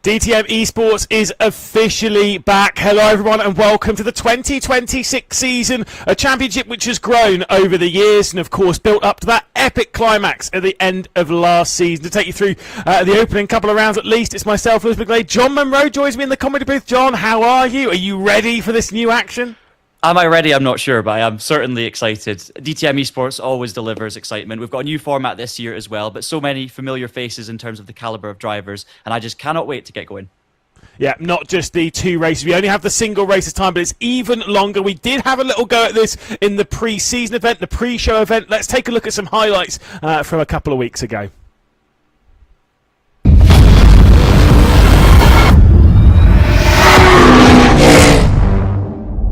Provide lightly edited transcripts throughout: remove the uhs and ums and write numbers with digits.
DTM eSports is officially back. Hello everyone and welcome to the 2026 season, a championship which has grown over the years and of course built up to that epic climax at the end of last season. To take you through the opening couple of rounds at least, it's myself, Lewis McGlade. John Monroe joins me in the comedy booth. John, how are you? Are you ready for this new action? Am I ready? I'm not sure, but I am certainly excited. DTM eSports always delivers excitement. We've got a new format this year as well, but so many familiar faces in terms of the caliber of drivers, and I just cannot wait to get going. Yeah, not just the two races. We only have the single race this time, but it's even longer. We did have a little go at this in the pre-season event, the pre-show event. Let's take a look at some highlights from a couple of weeks ago.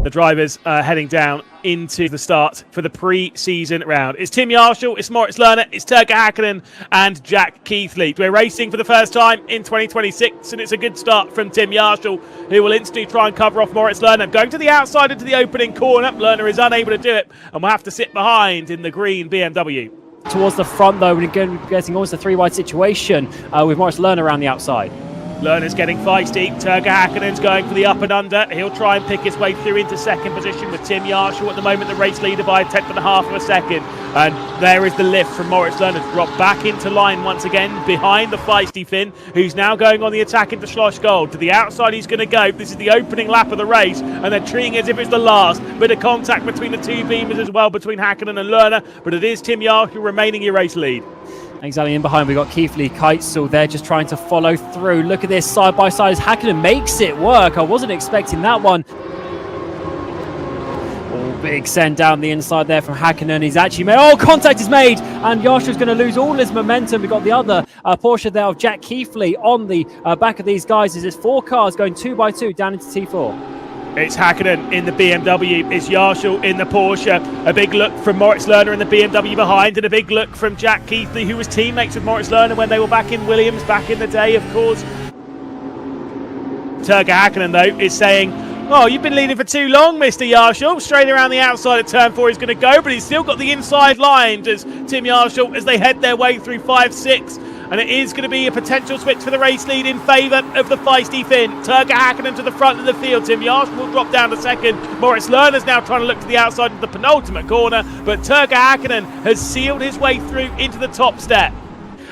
The drivers heading down into the start for the pre-season round. It's Tim Yarshall, it's Moritz Lerner, it's Turka Häkkinen and Jack Keithley. We're racing for the first time in 2026 and it's a good start from Tim Yarshall, who will instantly try and cover off Moritz Lerner. Going to the outside into the opening corner, Lerner is unable to do it and will have to sit behind in the green BMW. Towards the front though, we're getting almost a three-wide situation with Moritz Lerner around the outside. Lerner's getting feisty. Turka Häkkinen's going for the up and under. He'll try and pick his way through into second position with Tim Yarshall at the moment, the race leader by a 1/10.5 of a second. And there is the lift from Moritz Lerner to drop back into line once again behind the feisty Finn, who's now going on the attack into Schloss Gold. To the outside he's going to go. This is the opening lap of the race and they're treating it as if it's the last. Bit of contact between the two beamers as well, between Häkkinen and Lerner, but it is Tim Yarshall remaining your race lead. Exactly, in behind we've got Keithley, Keitzel there just trying to follow through. Look at this side by side as Häkkinen makes it work. I wasn't expecting that one. Oh, big send down the inside there from Häkkinen. He's actually made, oh, contact is made and Yarshall's going to lose all his momentum. We've got the other Porsche there of Jack Keithley on the back of these guys as there's 4 cars going 2 by 2 down into T4. It's Häkkinen in the BMW, it's Yarshall in the Porsche. A big look from Moritz Lerner in the BMW behind, and a big look from Jack Keithley, who was teammates with Moritz Lerner when they were back in Williams back in the day, of course. Turka Häkkinen, though, is saying, oh, you've been leading for too long, Mr. Yarshall. Straight around the outside at turn 4 he's going to go, but he's still got the inside line as Tim Yarshall as they head their way through 5-6. And it is going to be a potential switch for the race lead in favour of the feisty Finn. Turka Häkkinen to the front of the field. Tim Yarshall will drop down to second. Moritz Lerner's now trying to look to the outside of the penultimate corner, but Turka Häkkinen has sealed his way through into the top step.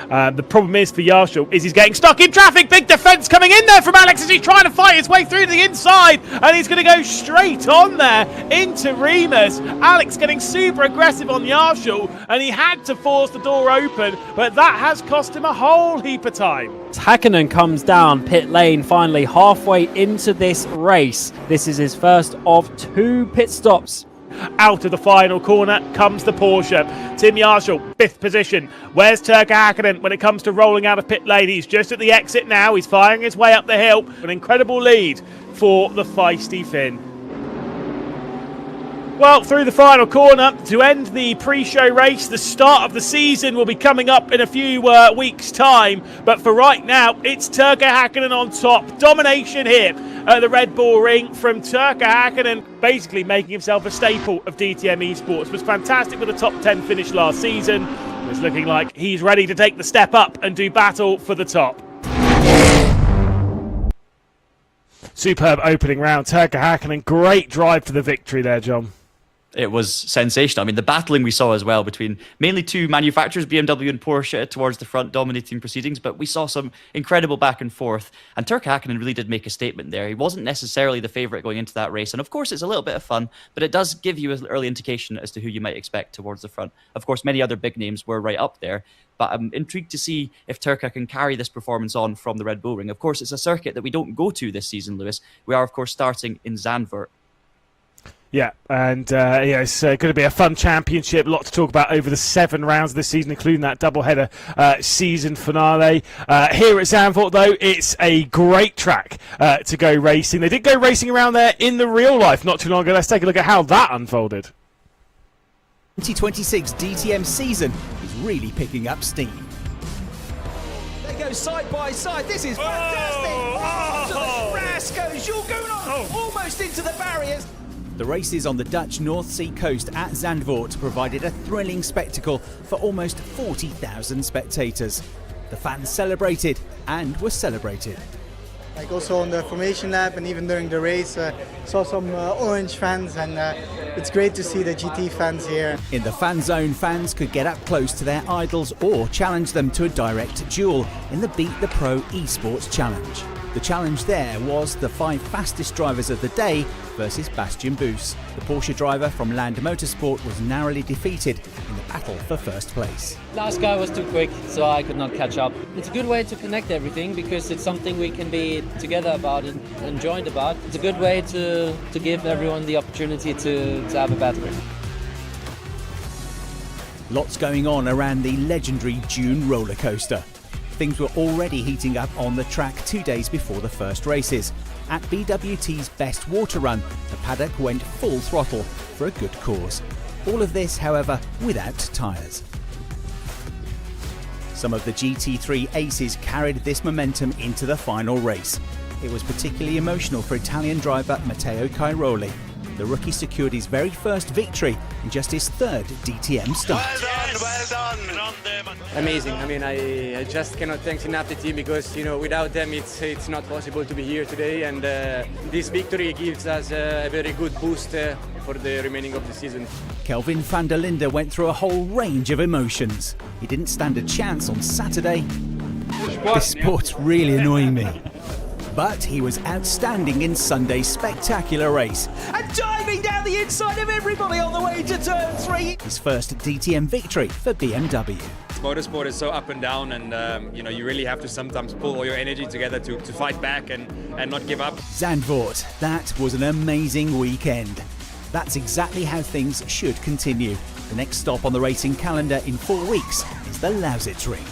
The problem is for Yarshall is he's getting stuck in traffic. Big defence coming in there from Alex as he's trying to fight his way through to the inside, and he's going to go straight on there into Remus. Alex getting super aggressive on Yarshall, and he had to force the door open, but that has cost him a whole heap of time. Häkkinen comes down pit lane finally halfway into this race. This is his first of 2 pit stops. Out of the final corner comes the Porsche. Tim Yarshall, 5th position. Where's Turka Häkkinen when it comes to rolling out of pit lane? He's just at the exit now. He's firing his way up the hill. An incredible lead for the feisty Finn. Well, through the final corner to end the pre-show race. The start of the season will be coming up in a few weeks' time. But for right now, it's Turka Häkkinen on top. Domination here at the Red Bull Ring from Turka Häkkinen, basically making himself a staple of DTM eSports. Was fantastic with a top 10 finish last season. It's looking like he's ready to take the step up and do battle for the top. Superb opening round. Turka Häkkinen, great drive for the victory there, John. It was sensational. I mean, the battling we saw as well between mainly 2 manufacturers, BMW and Porsche, towards the front dominating proceedings, but we saw some incredible back and forth, and Turka Häkkinen really did make a statement there. He wasn't necessarily the favourite going into that race, and of course it's a little bit of fun, but it does give you an early indication as to who you might expect towards the front. Of course, many other big names were right up there, but I'm intrigued to see if Turka can carry this performance on from the Red Bull Ring. Of course, it's a circuit that we don't go to this season, Lewis. We are, of course, starting in Zandvoort. Yeah, and yeah, it's going to be a fun championship. A lot to talk about over the 7 rounds of this season, including that doubleheader season finale. Here at Zandvoort, though, it's a great track to go racing. They did go racing around there in the real life not too long ago. Let's take a look at how that unfolded. 2026 DTM season is really picking up steam. They go side by side. This is fantastic. Oh, the Rascals, you're going on almost into the barriers. The races on the Dutch North Sea coast at Zandvoort provided a thrilling spectacle for almost 40,000 spectators. The fans celebrated and were celebrated. Like also on the formation lap and even during the race, saw some orange fans, and it's great to see the GT fans here. In the fan zone, fans could get up close to their idols or challenge them to a direct duel in the Beat the Pro eSports Challenge. The challenge there was the 5 fastest drivers of the day versus Bastian Boos. The Porsche driver from Land Motorsport was narrowly defeated in the battle for first place. Last guy was too quick, so I could not catch up. It's a good way to connect everything because it's something we can be together about and joined about. It's a good way to give everyone the opportunity to have a battle. Lots going on around the legendary June roller coaster. Things were already heating up on the track 2 days before the first races. At BWT's best water run, the paddock went full throttle for a good cause. All of this, however, without tyres. Some of the GT3 aces carried this momentum into the final race. It was particularly emotional for Italian driver Matteo Cairoli. The rookie secured his very first victory in just his 3rd DTM start. Well done. Amazing. I mean, I just cannot thank enough the team because, you know, without them it's not possible to be here today, and this victory gives us a very good boost for the remaining of the season. Kelvin van der Linde went through a whole range of emotions. He didn't stand a chance on Saturday. This sport's really annoying me. But he was outstanding in Sunday's spectacular race. And diving down the inside of everybody on the way to turn 3. His first DTM victory for BMW. Motorsport is so up and down, and you know, you really have to sometimes pull all your energy together to fight back and not give up. Zandvoort, that was an amazing weekend. That's exactly how things should continue. The next stop on the racing calendar in 4 weeks is the Lausitzring.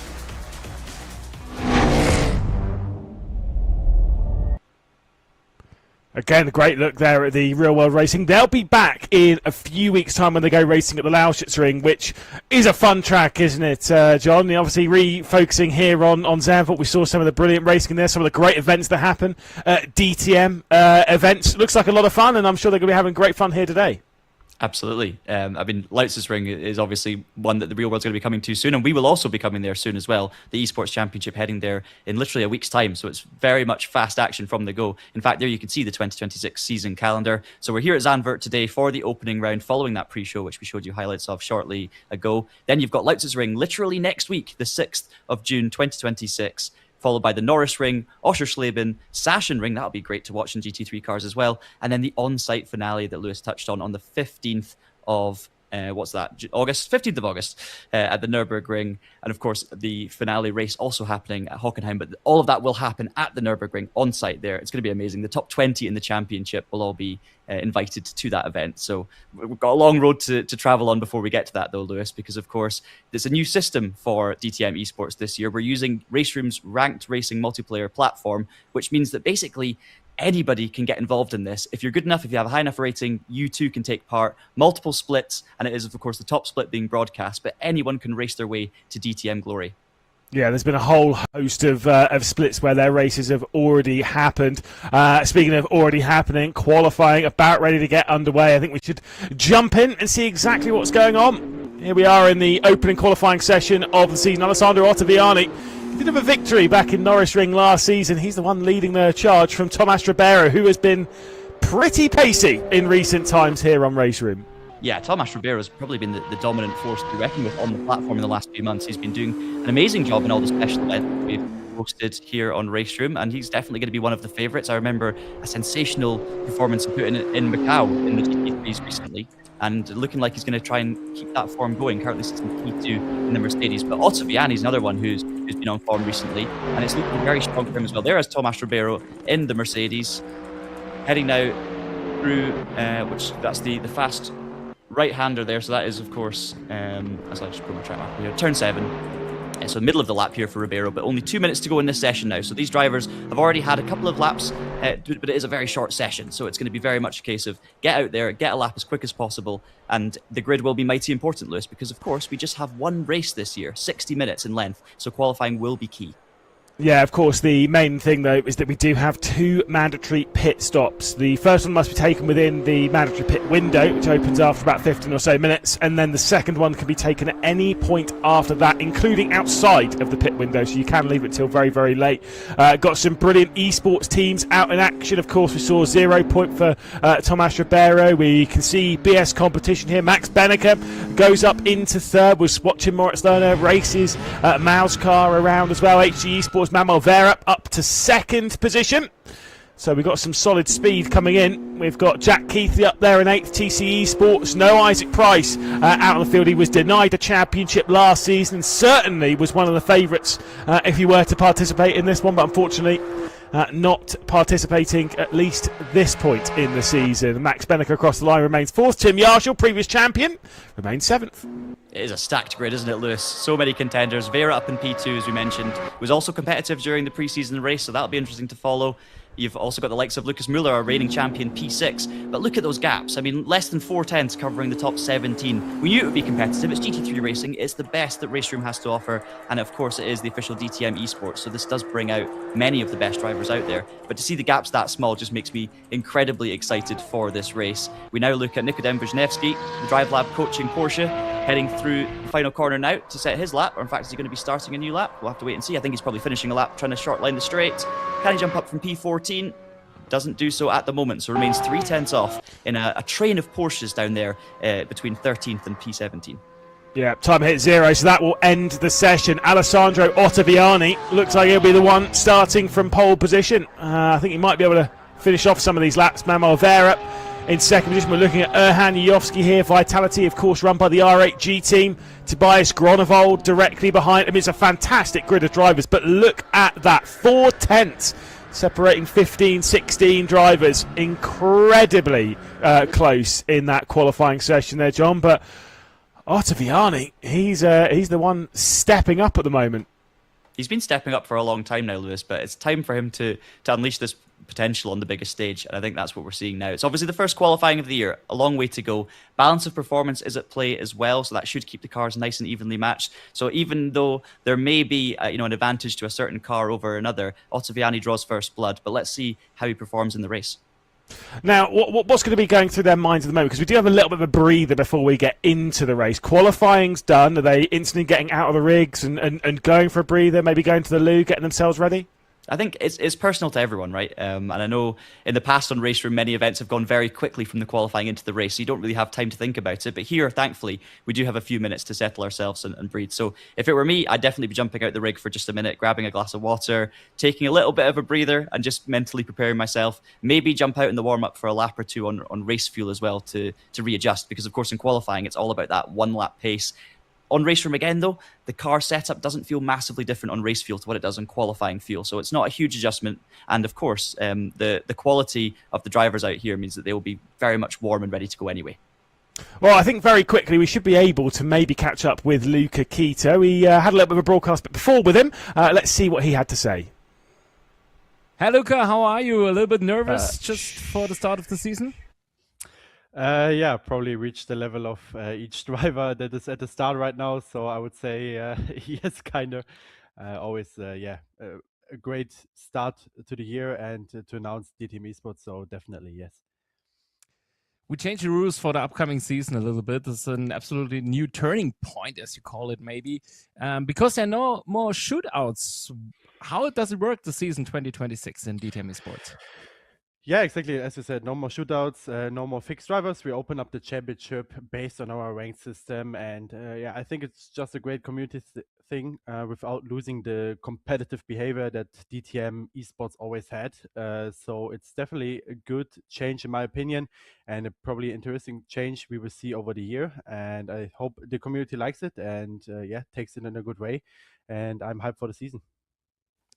Again, a great look there at the real world racing. They'll be back in a few weeks' time when they go racing at the Lausitzring, which is a fun track, isn't it, John? Obviously, refocusing here on Zandvoort, we saw some of the brilliant racing there, some of the great events that happen. DTM events. Looks like a lot of fun, and I'm sure they're going to be having great fun here today. Absolutely. I mean, Lausitzring is obviously one that the real world's going to be coming to soon, and we will also be coming there soon as well. The eSports Championship heading there in literally a week's time, so it's very much fast action from the go. In fact, there you can see the 2026 season calendar. So we're here at Zandvoort today for the opening round, following that pre-show, which we showed you highlights of shortly ago. Then you've got Lausitzring literally next week, the 6th of June 2026. Followed by the Norris Ring, Oschersleben, Sachsenring, that'll be great to watch in GT3 cars as well. And then the on-site finale that Lewis touched on the 15th of, August? 15th of August at the Nürburgring. And of course, the finale race also happening at Hockenheim. But all of that will happen at the Nürburgring on-site there. It's going to be amazing. The top 20 in the championship will all be invited to that event. So we've got a long road to travel on before we get to that, though, Lewis, because of course there's a new system for DTM eSports this year. We're using RaceRoom's ranked racing multiplayer platform, which means that basically anybody can get involved in this. If you're good enough, if you have a high enough rating, you too can take part. Multiple splits, and it is of course the top split being broadcast, but anyone can race their way to DTM glory. Yeah, there's been a whole host of splits where their races have already happened. Speaking of already happening, qualifying about ready to get underway. I think we should jump in and see exactly what's going on. Here we are in the opening qualifying session of the season. Alessandro Ottaviani did have a victory back in Norris Ring last season. He's the one leading the charge from Tomas Ribeiro, who has been pretty pacey in recent times here on Race Room. Yeah, Tomas Ribeiro has probably been the dominant force to be reckoned with on the platform in the last few months. He's been doing an amazing job in all the special events we've hosted here on Race Room, and he's definitely going to be one of the favourites. I remember a sensational performance he put in Macau in the GT3s recently, and looking like he's going to try and keep that form going. Currently sitting P2 in the Mercedes, but Ottaviani's another one who's been on form recently, and it's looking very strong for him as well. There is Tomas Ribeiro in the Mercedes, heading now through, which that's the fast right-hander there, so that is of course, as I just put my track marker here, turn 7. So middle of the lap here for Ribeiro, but only 2 minutes to go in this session now. So these drivers have already had a couple of laps, but it is a very short session. So it's going to be very much a case of get out there, get a lap as quick as possible, and the grid will be mighty important, Lewis, because of course we just have one race this year, 60 minutes in length, so qualifying will be key. Yeah, of course, the main thing, though, is that we do have 2 mandatory pit stops. The first one must be taken within the mandatory pit window, which opens after about 15 or so minutes, and then the second one can be taken at any point after that, including outside of the pit window, so you can leave it till very, very late. Got some brilliant eSports teams out in action. Of course, we saw 0 point for Tomas Ribeiro. We can see BS competition here. Max Benneker goes up into third. We're watching Moritz Lerner races Mao's car around as well. HG Esports Manuel Vera up to second position. So we've got some solid speed coming in. We've got Jack Keithley up there in 8th, TC Esports. No Isaac Price out on the field. He was denied a championship last season and certainly was one of the favourites if he were to participate in this one, but unfortunately not participating at least this point in the season. Max Benneker across the line remains 4th. Tim Yarshall, previous champion, remains 7th. It is a stacked grid, isn't it, Lewis? So many contenders. Vera up in P2, as we mentioned, was also competitive during the pre-season race, so that'll be interesting to follow. You've also got the likes of Lucas Muller, our reigning champion, P6. But look at those gaps. I mean, less than 4 tenths covering the top 17. We knew it would be competitive. It's GT3 racing. It's the best that Race Room has to offer. And of course, it is the official DTM eSports. So this does bring out many of the best drivers out there. But to see the gaps that small just makes me incredibly excited for this race. We now look at Nikodem Wisniewski, the Drive Lab coaching Porsche, heading through the final corner now to set his lap. Or in fact, is he going to be starting a new lap? We'll have to wait and see. I think he's probably finishing a lap, trying to short line the straight. Can he jump up from P14? Doesn't do so at the moment, so remains 3 tenths off in a train of Porsches down there between 13th and P17. Yeah, time hit 0, so that will end the session. Alessandro Ottaviani looks like he'll be the one starting from pole position. I think he might be able to finish off some of these laps. Manuel Vera in second position. We're looking at Erhan Yovsky here. Vitality, of course, run by the R8G team. Tobias Gronewold directly behind. I mean, it's a fantastic grid of drivers, but look at that. 4 tenths. Separating 15, 16 drivers. Incredibly close in that qualifying session there, John. But Ottaviani, he's the one stepping up at the moment. He's been stepping up for a long time now, Lewis, but it's time for him to unleash this potential on the biggest stage, and I think that's what we're seeing now. It's obviously the first qualifying of the year, a long way to go. Balance of performance is at play as well, so that should keep the cars nice and evenly matched. So even though there may be an advantage to a certain car over another, Ottaviani draws first blood, but let's see how he performs in the race. Now, what's going to be going through their minds at the moment? Because we do have a little bit of a breather before we get into the race. Qualifying's done. Are they instantly getting out of the rigs and going for a breather, maybe going to the loo, getting themselves ready? I think it's personal to everyone, right? And I know in the past on Race Room, many events have gone very quickly from the qualifying into the race, so you don't really have time to think about it. But here, thankfully, we do have a few minutes to settle ourselves and breathe. So if it were me, I'd definitely be jumping out the rig for just a minute, grabbing a glass of water, taking a little bit of a breather, and just mentally preparing myself. Maybe jump out in the warm-up for a lap or two on race fuel as well to readjust, because, of course, in qualifying, it's all about that one-lap pace. On Race Room again, though, the car setup doesn't feel massively different on race fuel to what it does on qualifying fuel. So it's not a huge adjustment. And of course, the quality of the drivers out here means that they will be very much warm and ready to go anyway. Well, I think very quickly we should be able to maybe catch up with Luca Quito. We had a little bit of a broadcast bit before with him. Let's see what he had to say. Hey, Luca, how are you? A little bit nervous just for the start of the season? Yeah, probably reached the level of each driver that is at the start right now. So I would say yes, kind of. Always, a great start to the year and to announce DTM eSports. So definitely yes. We changed the rules for the upcoming season a little bit. It's an absolutely new turning point, as you call it, maybe, because there are no more shootouts. How does it work the season 2026 in DTM eSports? Yeah, exactly. As you said, no more shootouts, no more fixed drivers. We open up the championship based on our rank system. And I think it's just a great community thing without losing the competitive behavior that DTM eSports always had. So it's definitely a good change, in my opinion, and a probably interesting change we will see over the year. And I hope the community likes it and takes it in a good way. And I'm hyped for the season.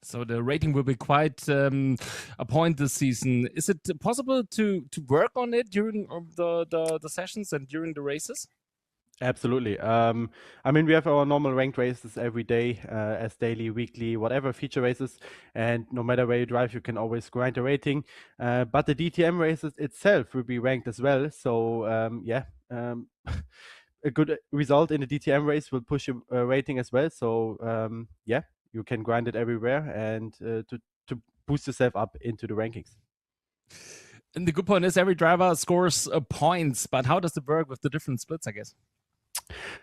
So the rating will be quite a point this season. Is it possible to work on it during the sessions and during the races? Absolutely. I mean, we have our normal ranked races every day as daily, weekly, whatever feature races. And no matter where you drive, you can always grind a rating. But the DTM races itself will be ranked as well. So, a good result in the DTM race will push your rating as well. So, you can grind it everywhere and to boost yourself up into the rankings. And the good point is every driver scores points, but how does it work with the different splits, I guess?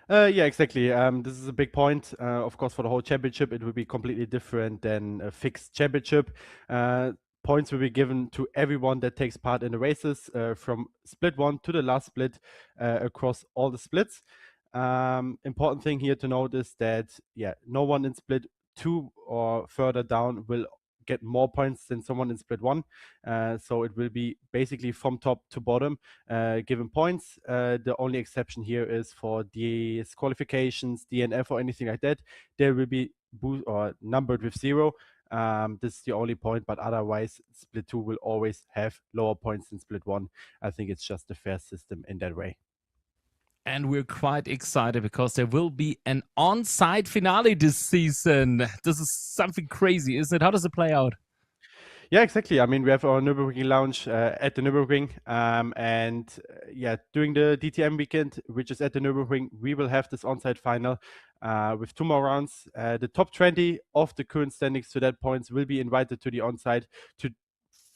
Yeah, exactly. This is a big point. Of course, for the whole championship, it will be completely different than a fixed championship. Points will be given to everyone that takes part in the races from split 1 to the last split across all the splits. Important thing here to note is that, no one in split 2 or further down will get more points than someone in split 1. So it will be basically from top to bottom given points. The only exception here is for disqualifications, DNF or anything like that. There will be numbered with 0. This is the only point, but otherwise split 2 will always have lower points than split 1. I think it's just a fair system in that way. And we're quite excited because there will be an on-site finale this season. This is something crazy, isn't it? How does it play out? Yeah, exactly. I mean, we have our Nürburgring lounge at the Nürburgring. During the DTM weekend, which is at the Nürburgring, we will have this on-site final with 2 more rounds. The top 20 of the current standings to that points will be invited to the on-site to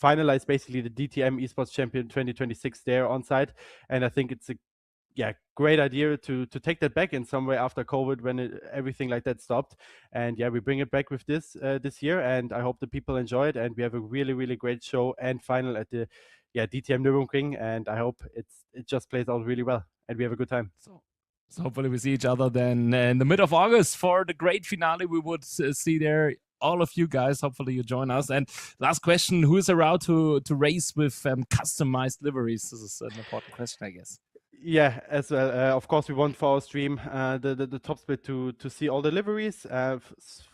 finalize basically the DTM eSports Champion 2026 there on-site. And I think it's a great idea to take that back in some way after COVID when everything like that stopped. And we bring it back with this year, and I hope the people enjoy it. And we have a really, really great show and final at the DTM Nürburgring, and I hope it just plays out really well and we have a good time. So hopefully we see each other then in the mid of August for the great finale. We would see there all of you guys. Hopefully you join us. And last question, who is allowed to race with customized liveries? This is an important question, I guess. Yeah, as well. Of course, we want for our stream the top split to see all the liveries.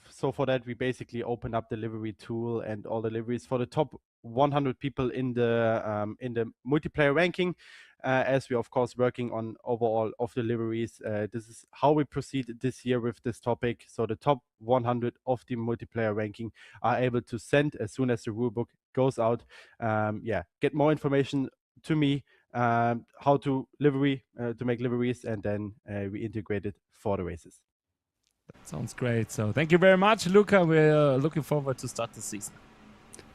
So for that, we basically open up the livery tool and all the liveries for the top 100 people in the multiplayer ranking. As we are, of course, working on overall of the liveries. This is how we proceed this year with this topic. So the top 100 of the multiplayer ranking are able to send as soon as the rulebook goes out. Get more information to me. How to make liveries, and then we integrate it for the races. That sounds great. So thank you very much, Luca. We're looking forward to start the season.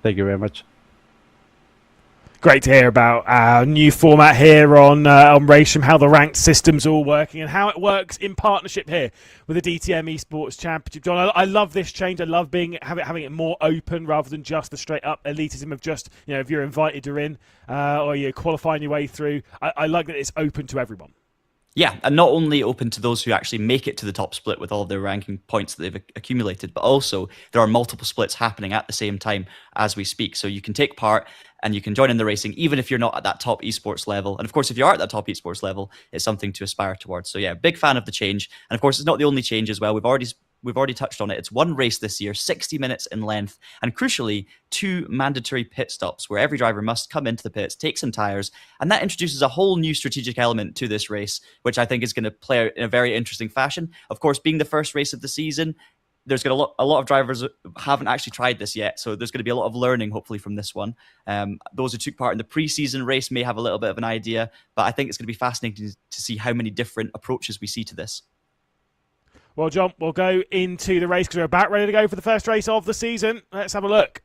Thank you very much. Great to hear about our new format here on Raceham, how the ranked system's all working and how it works in partnership here with the DTM Esports Championship. John, I love this change. I love having it more open rather than just the straight up elitism of just, if you're invited, you're in, or you're qualifying your way through. I like that it's open to everyone. Yeah, and not only open to those who actually make it to the top split with all of their ranking points that they've accumulated, but also there are multiple splits happening at the same time as we speak. So you can take part and you can join in the racing, even if you're not at that top esports level. And of course, if you are at that top esports level, it's something to aspire towards. So yeah, big fan of the change. And of course, it's not the only change as well. We've already touched on it. It's one race this year, 60 minutes in length, and crucially, 2 mandatory pit stops where every driver must come into the pits, take some tires, and that introduces a whole new strategic element to this race, which I think is going to play out in a very interesting fashion. Of course, being the first race of the season, there's going to a lot of drivers haven't actually tried this yet, so there's going to be a lot of learning, hopefully, from this one. Those who took part in the pre-season race may have a little bit of an idea, but I think it's going to be fascinating to see how many different approaches we see to this. Well, John, we'll go into the race because we're about ready to go for the first race of the season. Let's have a look.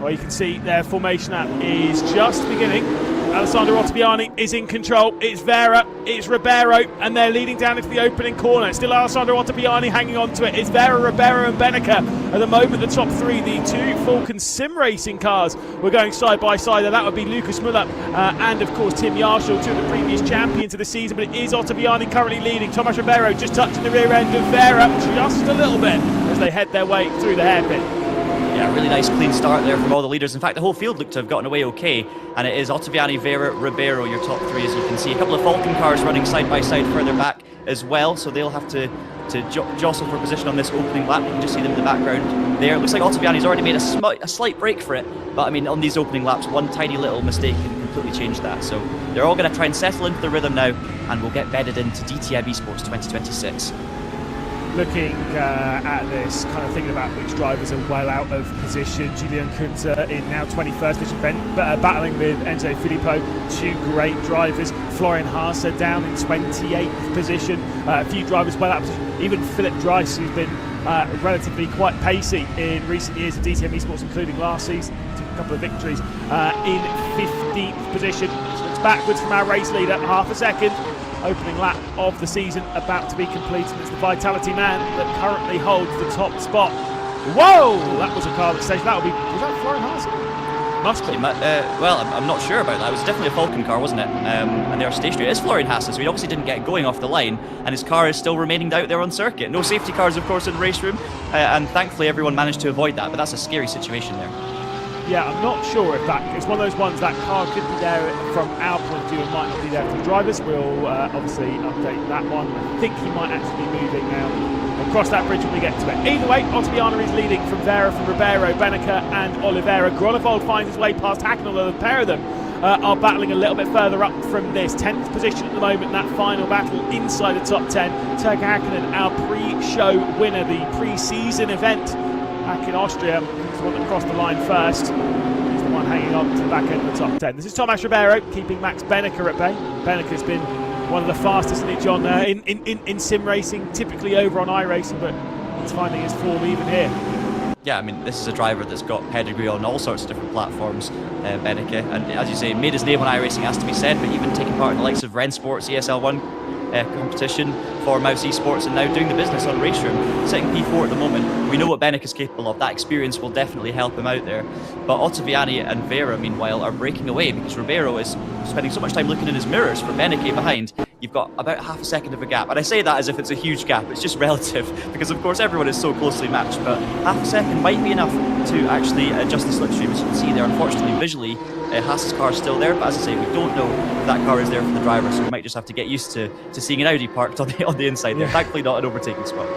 Well, you can see their formation app is just beginning. Alessandro Ottaviani is in control. It's Vera, it's Ribeiro, and they're leading down into the opening corner. It's still Alessandro Ottaviani hanging on to it. It's Vera, Ribeiro, and Beneker. At the moment, the top 3, the 2 Falcon Sim Racing cars, were going side by side. That would be Lucas Muller and, of course, Tim Yarshall, 2 of the previous champions of the season. But it is Ottaviani currently leading. Thomas Ribeiro just touching the rear end of Vera just a little bit as they head their way through the hairpin. Yeah, really nice clean start there from all the leaders. In fact, the whole field looked to have gotten away okay. And it is Ottaviani, Vera, Ribeiro, your top 3, as you can see. A couple of Falcon cars running side by side further back as well. So they'll have to jostle for position on this opening lap. You can just see them in the background there. It looks like Ottaviani's already made a slight break for it. But I mean, on these opening laps, one tiny little mistake can completely change that. So they're all going to try and settle into the rhythm now. And we'll get bedded into DTM Esports 2026. Looking at this, kind of thinking about which drivers are well out of position. Julian Kunter in now 21st position, battling with Enzo Filippo, 2 great drivers. Florian Haase down in 28th position. A few drivers well out of position. Even Philip Dreiss, who's been relatively quite pacey in recent years of DTM eSports, including last season. Took a couple of victories in 15th position. So it's backwards from our race leader, half a second. Opening lap of the season about to be completed. It's the Vitality man that currently holds the top spot. Whoa! That was a car that staged. Was that Florian Haas? Must be. Well, I'm not sure about that. It was definitely a Falcon car, wasn't it? And they are stationary. It is Florian Haas, so he obviously didn't get going off the line, and his car is still remaining out there on circuit. No safety cars, of course, in the race room, and thankfully everyone managed to avoid that, but that's a scary situation there. Yeah, I'm not sure if it's one of those ones that car could be there from our point of view and might not be there for the drivers. We'll obviously update that one. I think he might actually be moving now. We'll cross that bridge when we get to it. Either way, Ottaviani is leading from Vera, from Ribeiro, Benneker and Oliveira. Groenewold finds his way past Hacken, although the pair of them are battling a little bit further up from this. 10th position at the moment, that final battle inside the top 10. Turk Hakkinen, our pre-show winner, the pre-season event back in Austria. He's the one that crossed the line first. He's the one hanging on to the back end of the top 10. This is Tomas Ribeiro keeping Max Benneker at bay. Benneker's been one of the fastest in sim racing, typically over on iRacing, but he's finding his form even here. Yeah, I mean, this is a driver that's got pedigree on all sorts of different platforms, Benneker, and as you say, made his name on iRacing, has to be said, but even taking part in the likes of Rensports, ESL1 competition for Mouse eSports, and now doing the business on Race Room, sitting P4 at the moment. We know what Benneker is capable of. That experience will definitely help him out there. But Ottaviani and Vera, meanwhile, are breaking away because Ribeiro is spending so much time looking in his mirrors for Benneker behind. You've got about half a second of a gap, and I say that as if it's a huge gap. It's just relative because, of course, everyone is so closely matched, but half a second might be enough to actually adjust the slipstream. As you can see there, unfortunately, visually, Haas's car is still there, but as I say, we don't know if that car is there for the driver, so we might just have to get used to seeing an Audi parked on the inside there. Thankfully not an overtaking spot.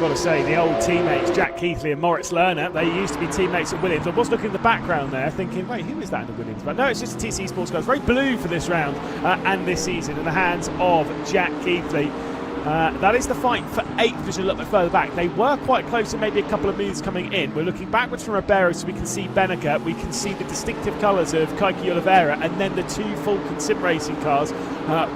Got to say, the old teammates, Jack Keithley and Moritz Lerner, they used to be teammates at Williams. I was looking in the background there thinking, wait, who is that in the Williams? But no, it's just a TC Sports car. It's very blue for this round and this season in the hands of Jack Keithley. That is the fight for 8th position, a little bit further back. They were quite close and maybe a couple of moves coming in. We're looking backwards from Ribeiro so we can see Benneker. We can see the distinctive colours of Kaiki Oliveira and then the two Falcon sim racing cars.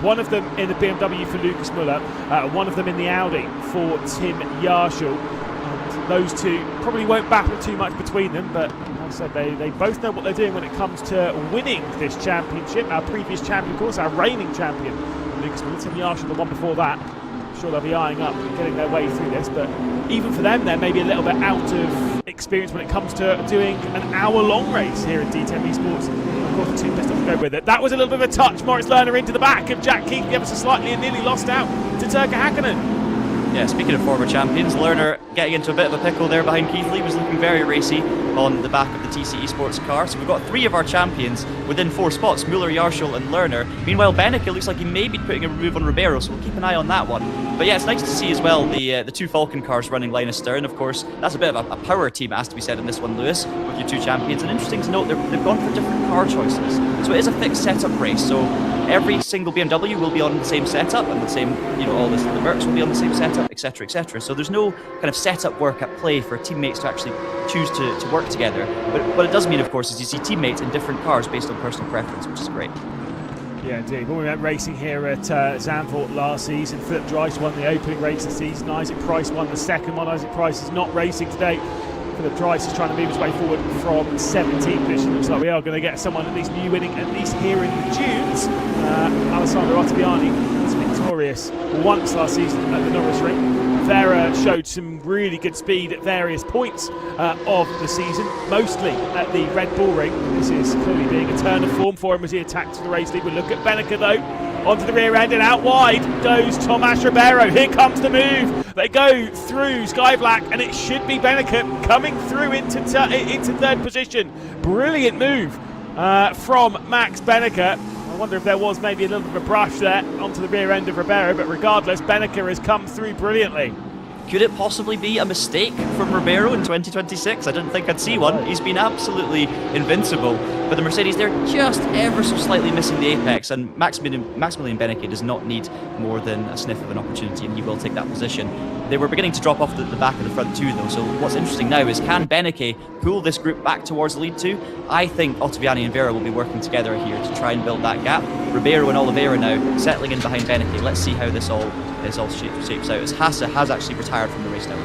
One of them in the BMW for Lucas Muller, one of them in the Audi for Tim Yarshall. And those two probably won't battle too much between them, but like I said, they both know what they're doing when it comes to winning this championship. Our previous champion, of course, our reigning champion, Lucas Muller. Tim Yarshall, the one before that. Sure, they'll be eyeing up and getting their way through this, but even for them, they're maybe a little bit out of experience when it comes to doing an hour-long race here in DTM eSports. Of course, the two pistols go with it. That was a little bit of a touch. Moritz Lerner into the back of Jack Keith, ever so slightly, and nearly lost out to Turka Hakkinen. Yeah, speaking of former champions, Lerner getting into a bit of a pickle there behind Keithley, was looking very racy on the back of the TC Esports car. So we've got 3 of our champions within 4 spots, Muller, Yarshall and Lerner. Meanwhile, Benneker looks like he may be putting a move on Ribeiro, so we'll keep an eye on that one. But yeah, it's nice to see as well the 2 Falcon cars running line astern. Of course, that's a bit of a power team, it has to be said, in this one, Lewis, with your 2 champions. And interesting to note, they've gone for different car choices. So it is a fixed setup race, so every single BMW will be on the same setup, and the same, all the Mercs will be on the same setup, etc, etc. So there's no kind of setup work at play for teammates to actually choose to work together. But what it does mean, of course, is you see teammates in different cars based on personal preference, which is great. Yeah, indeed. When we went racing here at Zandvoort last season, Philip Dreiss won the opening race of the season. Isaac Price won the second one. Isaac Price is not racing today. Philip Dreiss is trying to move his way forward from 17th position. Looks like we are going to get someone at least new winning, at least here in the dunes. Alessandro Ottaviani was victorious once last season at the Norris Ring. Vera showed some really good speed at various points of the season, mostly at the Red Bull Ring. This is clearly being a turn of form for him as he attacks the race lead. We'll look at Benneker though, onto the rear end, and out wide goes Tomas Ribeiro. Here comes the move. They go through Sky Black, and it should be Benneker coming through into 3rd position. Brilliant move from Max Benneker. I wonder if there was maybe a little bit of a brush there onto the rear end of Ribeiro, but regardless, Benneker has come through brilliantly. Could it possibly be a mistake from Ribeiro in 2026? I didn't think I'd see one. He's been absolutely invincible. But the Mercedes, they're just ever so slightly missing the apex, and Maximilian Benneker does not need more than a sniff of an opportunity, and he will take that position. They were beginning to drop off the back of the front too, though, so what's interesting now is, can Benneker pull this group back towards the lead too? I think Ottaviani and Vera will be working together here to try and build that gap. Ribeiro and Oliveira now settling in behind Benneker. Let's see how this all shapes out, as Hasse has actually retired from the race now.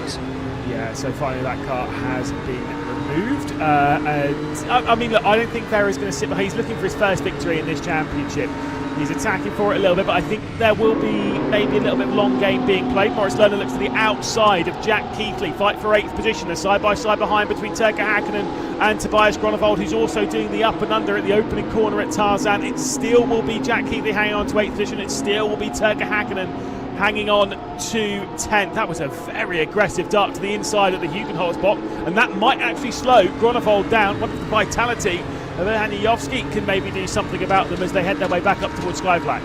Yeah, so finally that car has been removed. And I mean, look, I don't think Vera's going to sit behind. He's looking for his first victory in this championship. He's attacking for it a little bit, but I think there will be maybe a little bit of long game being played. Maurice Lerner looks to the outside of Jack Keithley. Fight for 8th position. They're side by side behind between Turka Hakkinen and Tobias Gronewold, who's also doing the up and under at the opening corner at Tarzan. It still will be Jack Keithley hanging on to 8th position. It still will be Turka Hakkinen hanging on to 10th. That was a very aggressive dart to the inside of the Hugenholz spot, and that might actually slow Gronewold down. What if the vitality of Hanijovski can maybe do something about them as they head their way back up towards Sky Flag?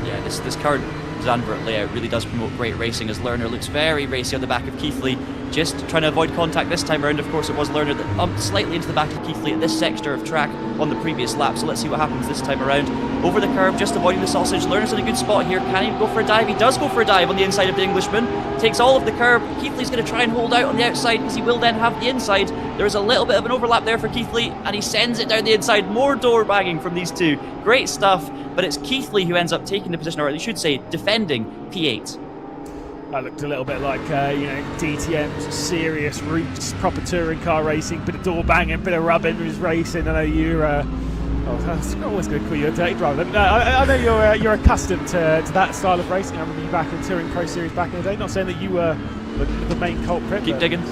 Yeah, This current Zandvoort layout really does promote great racing, as Lerner looks very racy on the back of Keithley, just trying to avoid contact this time around. Of course, it was Lerner that bumped slightly into the back of Keithley at this sector of track on the previous lap, so let's see what happens this time around. Over the curve, just avoiding the sausage. Lerner's in a good spot here. Can he go for a dive? He does go for a dive on the inside of the Englishman. Takes all of the curb. Keithley's going to try and hold out on the outside because he will then have the inside. There is a little bit of an overlap there for Keithley, and he sends it down the inside. More door bagging from these two. Great stuff, but it's Keithley who ends up taking the position, or I should say, defending P8. That looked a little bit like, DTM's serious roots, proper touring car racing, bit of door banging, bit of rubbing with racing. I know you're, I'm always going to call you a dirty driver. No, I know you're accustomed to that style of racing. I remember you back in Touring Pro Series back in the day. Not saying that you were the main culprit. Keep digging.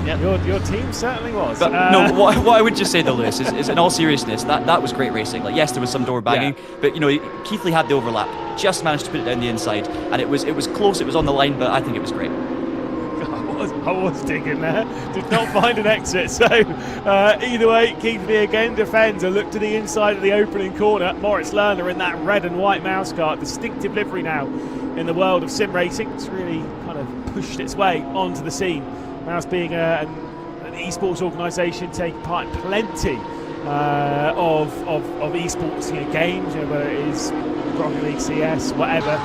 Yeah. Your team certainly was. But no, what I would just say though, Lewis, is in all seriousness, that was great racing. Like, yes, there was some door banging, but Keithley had the overlap, just managed to put it down the inside, and it was close, it was on the line, but I think it was great. I was digging there, did not find an exit, so either way, Keithley again defends. A look to the inside of the opening corner. Maurice Lerner in that red and white mouse car, distinctive livery now in the world of sim racing. It's really kind of pushed its way onto the scene. Mouse being an eSports organisation taking part in plenty of eSports games, whether it is Rocket League, CS, whatever.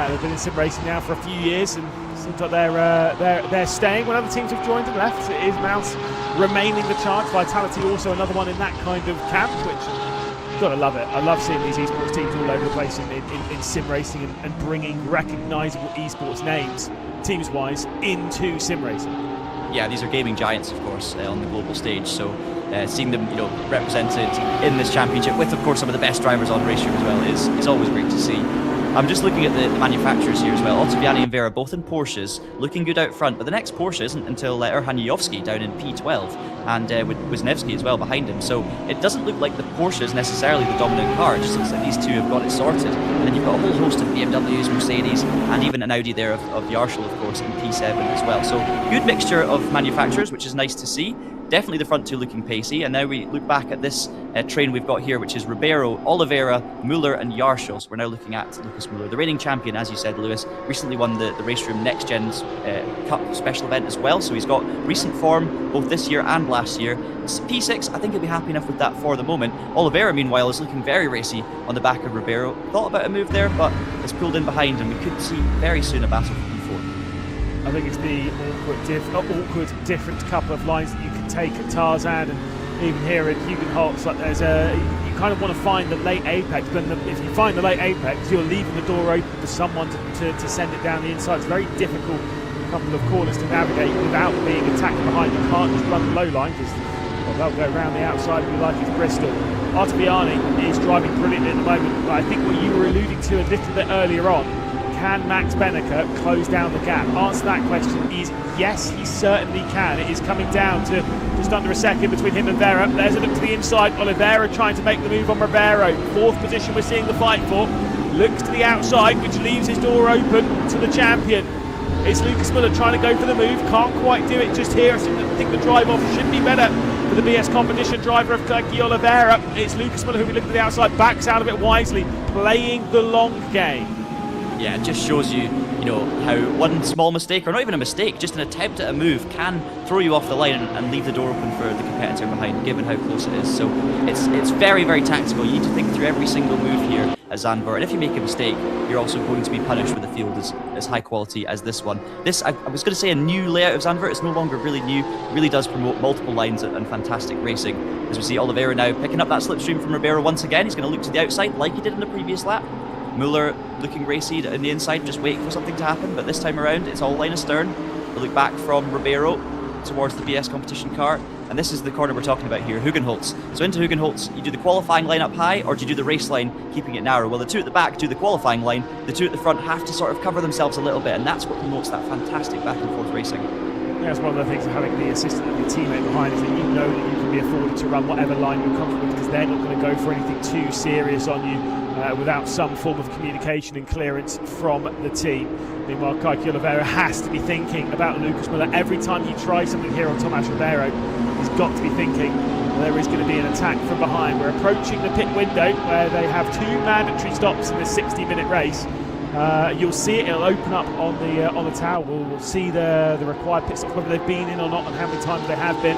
They've been in sim racing now for a few years, and seems like they're staying. When other teams have joined and left, it is Mouse remaining the charge. Vitality also another one in that kind of camp, which gotta love it. I love seeing these esports teams all over the place in sim racing and bringing recognisable esports names, teams-wise, into sim racing. Yeah, these are gaming giants, of course, on the global stage. So seeing them, represented in this championship with, of course, some of the best drivers on race as well is always great to see. I'm just looking at the manufacturers here as well. Ottaviani and Vera both in Porsches, looking good out front, but the next Porsche isn't until Erhan Jovski down in P12, and with Wisniewski as well behind him. So it doesn't look like the Porsche is necessarily the dominant car. It just looks like these two have got it sorted. And then you've got a whole host of BMWs, Mercedes, and even an Audi there of Yarshall, of course, in P7 as well. So good mixture of manufacturers, which is nice to see. Definitely the front two looking pacey, and now we look back at this train we've got here, which is Ribeiro, Oliveira, Muller and Yarshall. So we're now looking at Lucas Muller, the reigning champion, as you said, Lewis, recently won the Race Room Next Gen's Cup special event as well, so he's got recent form both this year and last year. P6, I think he'll be happy enough with that for the moment. Oliveira, meanwhile, is looking very racy on the back of Ribeiro. Thought about a move there, but it's pulled in behind, and we could see very soon a battle for P4. I think it's the awkward, different couple of lines that you can take at Tarzan, and even here at Hugenholz. Like you kind of want to find the late apex, but if you find the late apex, you're leaving the door open for someone to send it down the inside. It's very difficult, a couple of corners to navigate without being attacked behind. You can't just run the low line because they'll go around the outside if you like. It's Bristol. Ottaviani is driving brilliantly at the moment, but I think what you were alluding to a little bit earlier on, can Max Benneker close down the gap? Answer to that question is yes, he certainly can. It is coming down to just under a second between him and Vera. There's a look to the inside. Oliveira trying to make the move on Ribeiro. 4th position we're seeing the fight for. Looks to the outside, which leaves his door open to the champion. It's Lucas Muller trying to go for the move. Can't quite do it just here. I think the drive off should be better for the BS competition driver of Kaki Oliveira. It's Lucas Muller who we look to the outside, backs out of it wisely, playing the long game. Yeah, it just shows you, how one small mistake, or not even a mistake, just an attempt at a move can throw you off the line and leave the door open for the competitor behind, given how close it is. So it's very, very tactical. You need to think through every single move here at Zandvoort, and if you make a mistake, you're also going to be punished with a field as high quality as this one. This, I was going to say a new layout of Zandvoort, it's no longer really new. It really does promote multiple lines and fantastic racing. As we see Oliveira now picking up that slipstream from Ribeiro once again. He's going to look to the outside like he did in the previous lap. Muller looking racy in the inside, just waiting for something to happen. But this time around, it's all line astern. We'll look back from Ribeiro towards the BS competition car. And this is the corner we're talking about here, Hugenholtz. So into Hugenholtz, you do the qualifying line up high, or do you do the race line, keeping it narrow? Well, the two at the back do the qualifying line. The two at the front have to sort of cover themselves a little bit, and that's what promotes that fantastic back and forth racing. That's one of the things of having the assistant and the teammate behind is that you know that you can be afforded to run whatever line you're comfortable with, because they're not going to go for anything too serious on you without some form of communication and clearance from the team. Meanwhile, Kike Oliveira has to be thinking about Lucas Muller. Every time he tries something here on Tomas Ribeiro, he's got to be thinking there is going to be an attack from behind. We're approaching the pit window where they have 2 mandatory stops in this 60-minute race. You'll see it'll open up on the tower. We'll see the required pit stops, whether they've been in or not, and how many times they have been.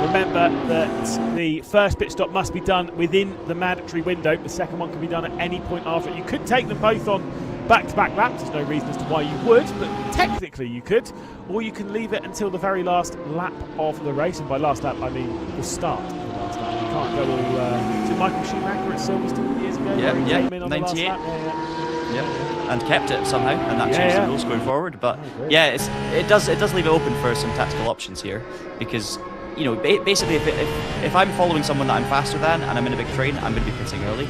Remember that the first pit stop must be done within the mandatory window. The second one can be done at any point after. You could take them both on back-to-back laps. There's no reason as to why you would, but technically you could. Or you can leave it until the very last lap of the race. And by last lap, I mean the start of the last lap. You can't go all... to Michael Schumacher at Silverstone years ago? Yeah, where he came in on 98. the last lap? Yep, and kept it somehow, and that changed the rules going forward. But yeah, it does leave it open for some tactical options here, because you know, basically if I'm following someone that I'm faster than and I'm in a big train, I'm going to be pitting early.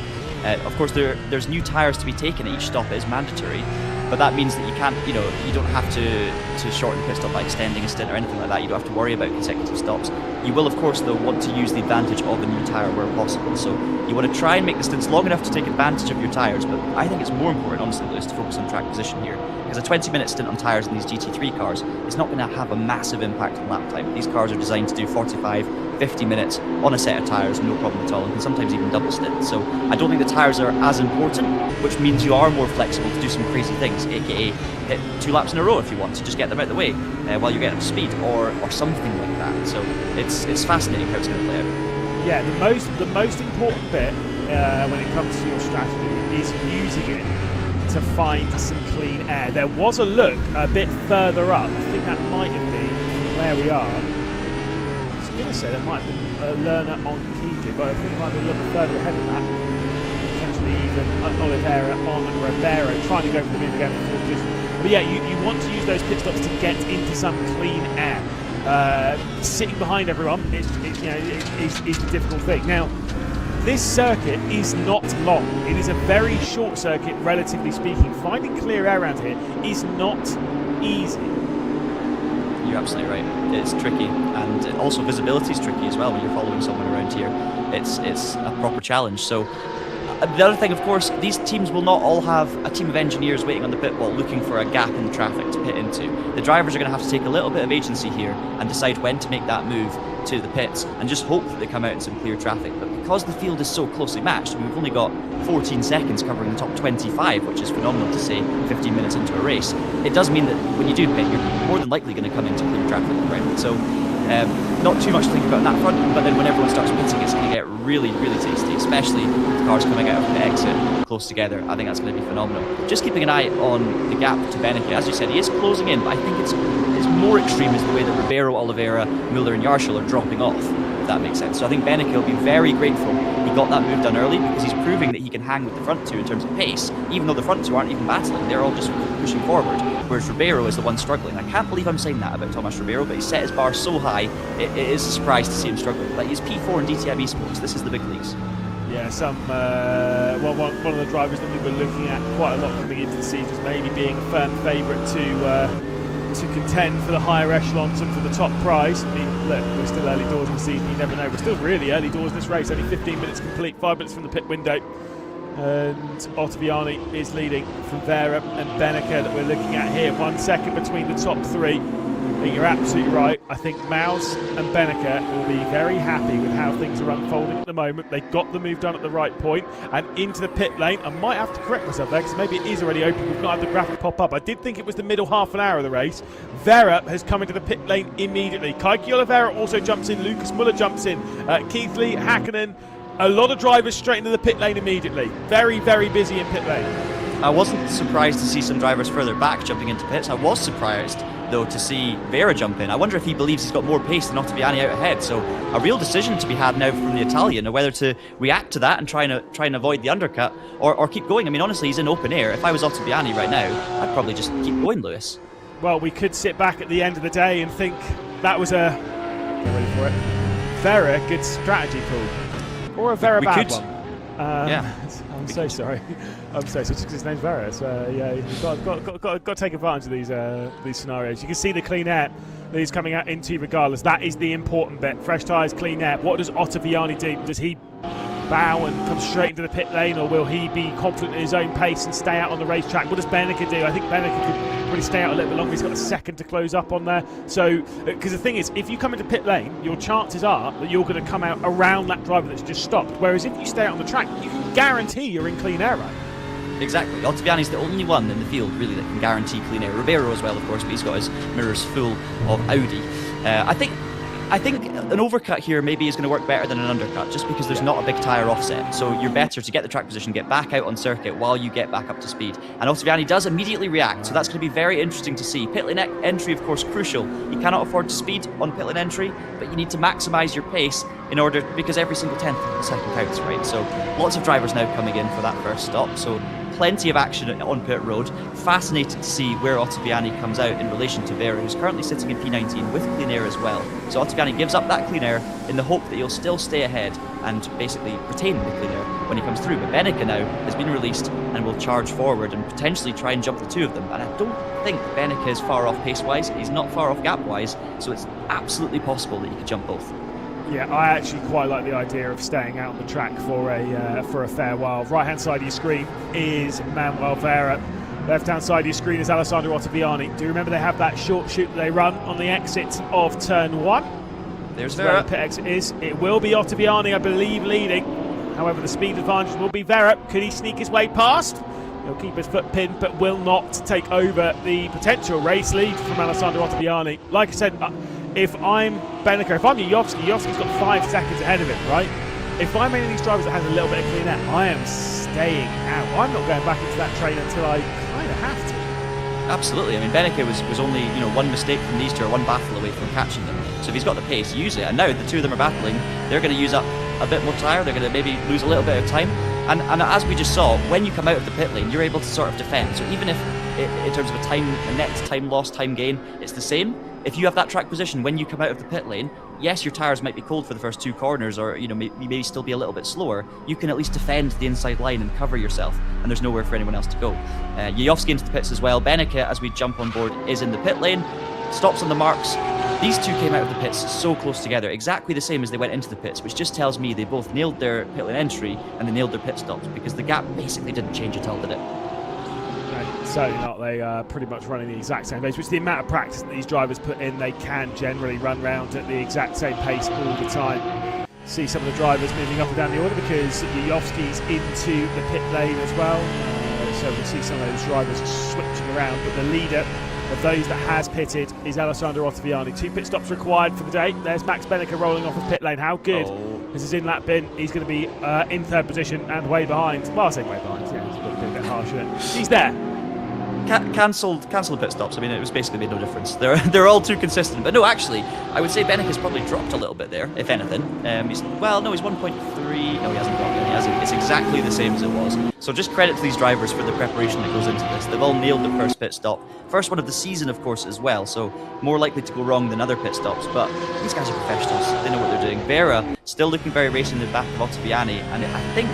Of course, there's new tyres to be taken at each stop. It is mandatory, but that means that you can't, you know, you don't have to shorten pit stop by extending a stint or anything like that. You don't have to worry about consecutive stops. You will, of course, though, want to use the advantage of a new tyre where possible. So you want to try and make the stints long enough to take advantage of your tyres, but I think it's more important, honestly, Lewis, to focus on track position here. Because a 20-minute stint on tyres in these GT3 cars is not going to have a massive impact on lap time. These cars are designed to do 45, 50 minutes on a set of tyres, no problem at all, and can sometimes even double stint. So I don't think the tyres are as important, which means you are more flexible to do some crazy things, aka hit 2 laps in a row if you want to just get them out of the way while you're getting up to speed, or something like that. So it's fascinating how it's going to play out. Yeah, the most important bit when it comes to your strategy is using it to find some clean air. There was a look a bit further up. I think that might have been where we are. I was going to say there might have been a learner on Keighley, but I think it might be a little bit further ahead of that. Potentially even Oliveira on Ribeiro trying to go for the move again. But yeah, you want to use those pit stops to get into some clean air. Sitting behind everyone is the difficult thing. Now, this circuit is not long. It is a very short circuit, relatively speaking. Finding clear air around here is not easy. You're absolutely right. It's tricky, and also visibility is tricky as well when you're following someone around here. It's a proper challenge. So the other thing, of course, these teams will not all have a team of engineers waiting on the pit wall looking for a gap in the traffic to pit into. The drivers are going to have to take a little bit of agency here and decide when to make that move to the pits and just hope that they come out in some clear traffic. But because the field is so closely matched, we've only got 14 seconds covering the top 25, which is phenomenal to say 15 minutes into a race. It does mean that when you do pit, you're more than likely going to come into clear traffic, right? So not too much to think about on that front, but then when everyone starts pitting, it's going to get really, really tasty, especially with cars coming out of the exit close together. I think that's going to be phenomenal. Just keeping an eye on the gap to Beneke. As you said, he is closing in, but I think it's more extreme is the way that Ribeiro, Oliveira, Muller and Yarshall are dropping off, if that makes sense. So I think Beneke will be very grateful he got that move done early, because he's proving that he can hang with the front two in terms of pace, even though the front two aren't even battling. They're all just pushing forward, whereas Ribeiro is the one struggling. I can't believe I'm saying that about Tomas Ribeiro, but he set his bar so high, it is a surprise to see him struggling. Like, he's P4 in DTM eSports. This is the big leagues. Yeah, one of the drivers that we were looking at quite a lot coming into the season, maybe being a firm favourite to contend for the higher echelons and for the top prize. I mean, look, we're still early doors in the season, you never know. We're still really early doors in this race, only 15 minutes complete, 5 minutes from the pit window. And Ottaviani is leading from Vera and Beneke that we're looking at here. 1 second between the top 3. I think you're absolutely right. I think Maus and Beneke will be very happy with how things are unfolding at the moment. They got the move done at the right point and into the pit lane. I might have to correct myself there, because maybe it is already open. We've not had the graphic pop up. I did think it was the middle half an hour of the race. Vera has come into the pit lane immediately. Kike Oliveira also jumps in. Lucas Muller jumps in. Keighley, Hakkinen. A lot of drivers straight into the pit lane immediately. Very, very busy in pit lane. I wasn't surprised to see some drivers further back jumping into pits. I was surprised, though, to see Vera jump in. I wonder if he believes he's got more pace than Ottaviani out ahead. So a real decision to be had now from the Italian, whether to react to that and try and avoid the undercut, or keep going. I mean, honestly, he's in open air. If I was Ottaviani right now, I'd probably just keep going, Lewis. Well, we could sit back at the end of the day and think that was a, get ready for it, Vera good strategy call, or a Vera bad one. Yeah. I'm so sorry. I'm so sorry. Just because his name's Vera. So yeah, you've got to take advantage of these scenarios. You can see the clean air that he's coming out into regardless. That is the important bit. Fresh tyres, clean air. What does Ottaviani do? Does he bow and come straight into the pit lane, or will he be confident in his own pace and stay out on the racetrack? What does Beneke do? I think Beneke could probably stay out a little bit longer. He's got a second to close up on there. So, because the thing is, if you come into pit lane, your chances are that you're going to come out around that driver that's just stopped. Whereas if you stay out on the track, you can guarantee you're in clean air, right? Exactly. Ottaviani's the only one in the field, really, that can guarantee clean air. Ribeiro as well, of course, but he's got his mirrors full of Audi. I think an overcut here maybe is going to work better than an undercut, just because there's not a big tyre offset. So you're better to get the track position, get back out on circuit while you get back up to speed. And Ottaviani does immediately react, so that's going to be very interesting to see. Pit lane entry, of course, crucial. You cannot afford to speed on pit lane entry, but you need to maximise your pace in order, because every single 10th of a second counts, right? So lots of drivers now coming in for that first stop. So plenty of action on pit road. Fascinated to see where Ottaviani comes out in relation to Vera, who's currently sitting in P19 with clean air as well. So Ottaviani gives up that clean air in the hope that he'll still stay ahead and basically retain the clean air when he comes through. But Beneke now has been released and will charge forward and potentially try and jump the two of them. And I don't think Beneke is far off pace-wise. He's not far off gap-wise, so it's absolutely possible that he could jump both. Yeah, I actually quite like the idea of staying out on the track for a fair while. Right hand side of your screen is Manuel Vera. Left hand side of your screen is Alessandro Ottaviani. Do you remember they have that short shoot that they run on the exit of turn 1? There's where Vera. the pit exit is. It will be Ottaviani, I believe, leading. However, the speed advantage will be Vera. Could he sneak his way past? He'll keep his foot pinned, but will not take over the potential race lead from Alessandro Ottaviani. Like I said, if I'm Beneke, if I'm Yovski's got 5 seconds ahead of him, right? If I'm any of these drivers that has a little bit of clean air, I am staying out. I'm not going back into that train until I kind of have to. Absolutely. I mean, Beneke was only one mistake from these two, or one battle away from catching them. So if he's got the pace, use it. And now the two of them are battling. They're going to use up a bit more tyre. They're going to maybe lose a little bit of time. And as we just saw, when you come out of the pit lane, you're able to sort of defend. So even if, in terms of a net time loss, time gain, it's the same. If you have that track position when you come out of the pit lane, yes, your tyres might be cold for the first 2 corners, or you may still be a little bit slower. You can at least defend the inside line and cover yourself, and there's nowhere for anyone else to go. Yovski into the pits as well. Beneke, as we jump on board, is in the pit lane. Stops on the marks. These two came out of the pits so close together, exactly the same as they went into the pits, which just tells me they both nailed their pit lane entry and they nailed their pit stops, because the gap basically didn't change at all, did it? No, certainly not. They are pretty much running the exact same pace, which the amount of practice that these drivers put in, they can generally run round at the exact same pace all the time. See some of the drivers moving up and down the order because Yovski's into the pit lane as well. So we see some of those drivers switching around, but the leader of those that has pitted is Alessandro Ottaviani. 2 pit stops required for the day. There's Max Beneke rolling off of pit lane. How good is his in-lap bin? He's going to be in 3rd position and way behind. Well, I say way behind. Yeah, it's a bit harsh, isn't it? He's there. Cancelled the pit stops. I mean, it was basically made no difference. They're all too consistent. But no, actually, I would say Beneke's probably dropped a little bit there, if anything. He's 1.3. No, he hasn't dropped any. It's exactly the same as it was. So just credit to these drivers for the preparation that goes into this. They've all nailed their first pit stop. First one of the season, of course, as well. So more likely to go wrong than other pit stops. But these guys are professionals. They know what they're doing. Vera still looking very racing in the back of Ottaviani, and I think,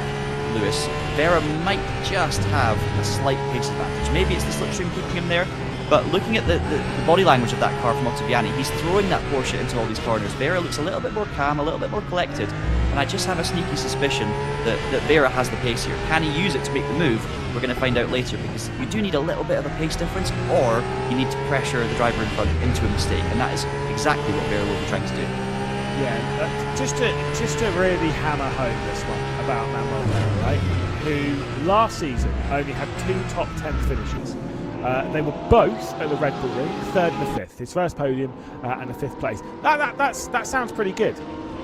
Lewis, Vera might just have a slight pace advantage. Maybe it's the slipstream keeping him there, but looking at the body language of that car from Ottaviani, he's throwing that Porsche into all these corners. Vera looks a little bit more calm, a little bit more collected, and I just have a sneaky suspicion that Vera has the pace here. Can he use it to make the move? We're going to find out later, because you do need a little bit of a pace difference, or you need to pressure the driver in front into a mistake, and that is exactly what Vera will be trying to do. Yeah, just to really hammer home this one about Manuel Vera, right? Who last season only had 2 top 10 finishes. They were both at the Red Bull Ring, 3rd and the 5th. His first podium and a 5th place. That sounds pretty good.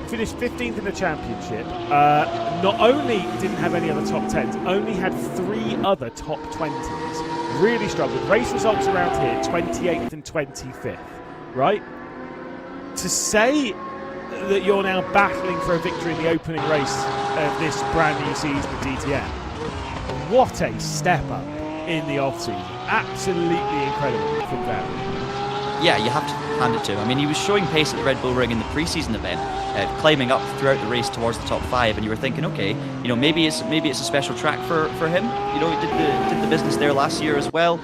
finished 15th in the championship. Not only didn't have any other top 10s, only had 3 other top 20s. Really struggled. Race results around here, 28th and 25th, right? To say that you're now battling for a victory in the opening race of this brand new season of DTM, what a step up in the off-season. Absolutely incredible from them. Yeah, you have to hand it to him. I mean, he was showing pace at the Red Bull Ring in the pre-season event, climbing up throughout the race towards the top 5, and you were thinking, okay, you know, maybe it's a special track for him. You know, he did the business there last year as well.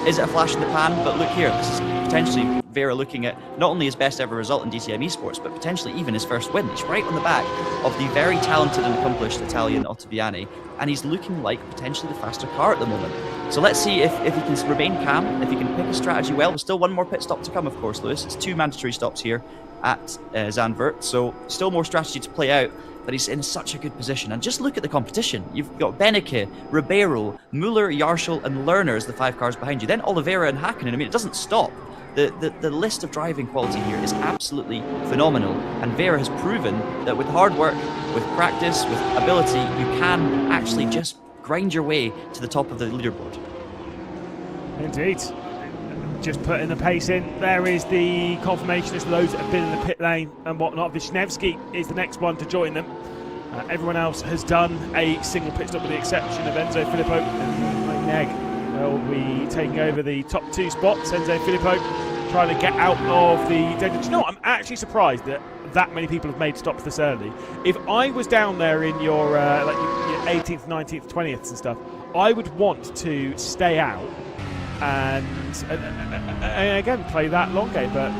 Is it a flash in the pan? But look here, this is potentially Vera looking at not only his best ever result in DTM eSports, but potentially even his first win. He's right on the back of the very talented and accomplished Italian Ottaviani, and he's looking like potentially the faster car at the moment. So let's see if he can remain calm, if he can pick his strategy well. There's still one more pit stop to come, of course, Lewis. It's 2 mandatory stops here at Zandvoort, so still more strategy to play out, but he's in such a good position. And just look at the competition. You've got Beneke, Ribeiro, Muller, Yarshall, and Lerner as the 5 cars behind you. Then Oliveira and Hakkinen. I mean, it doesn't stop. The list of driving quality here is absolutely phenomenal, and Vera has proven that with hard work, with practice, with ability, you can actually just grind your way to the top of the leaderboard. Indeed. Just putting the pace in. There is the confirmation as those that have been in the pit lane and whatnot. Wisniewski is the next one to join them. Everyone else has done a single pit stop with the exception of Enzo Filippo and Neg. Will be taking over the top 2 spots. Enzo Filippo trying to get out of the danger. Do you know what? I'm actually surprised that many people have made stops this early. If I was down there in your like your 18th, 19th, 20th and stuff, I would want to stay out and again play that long game. But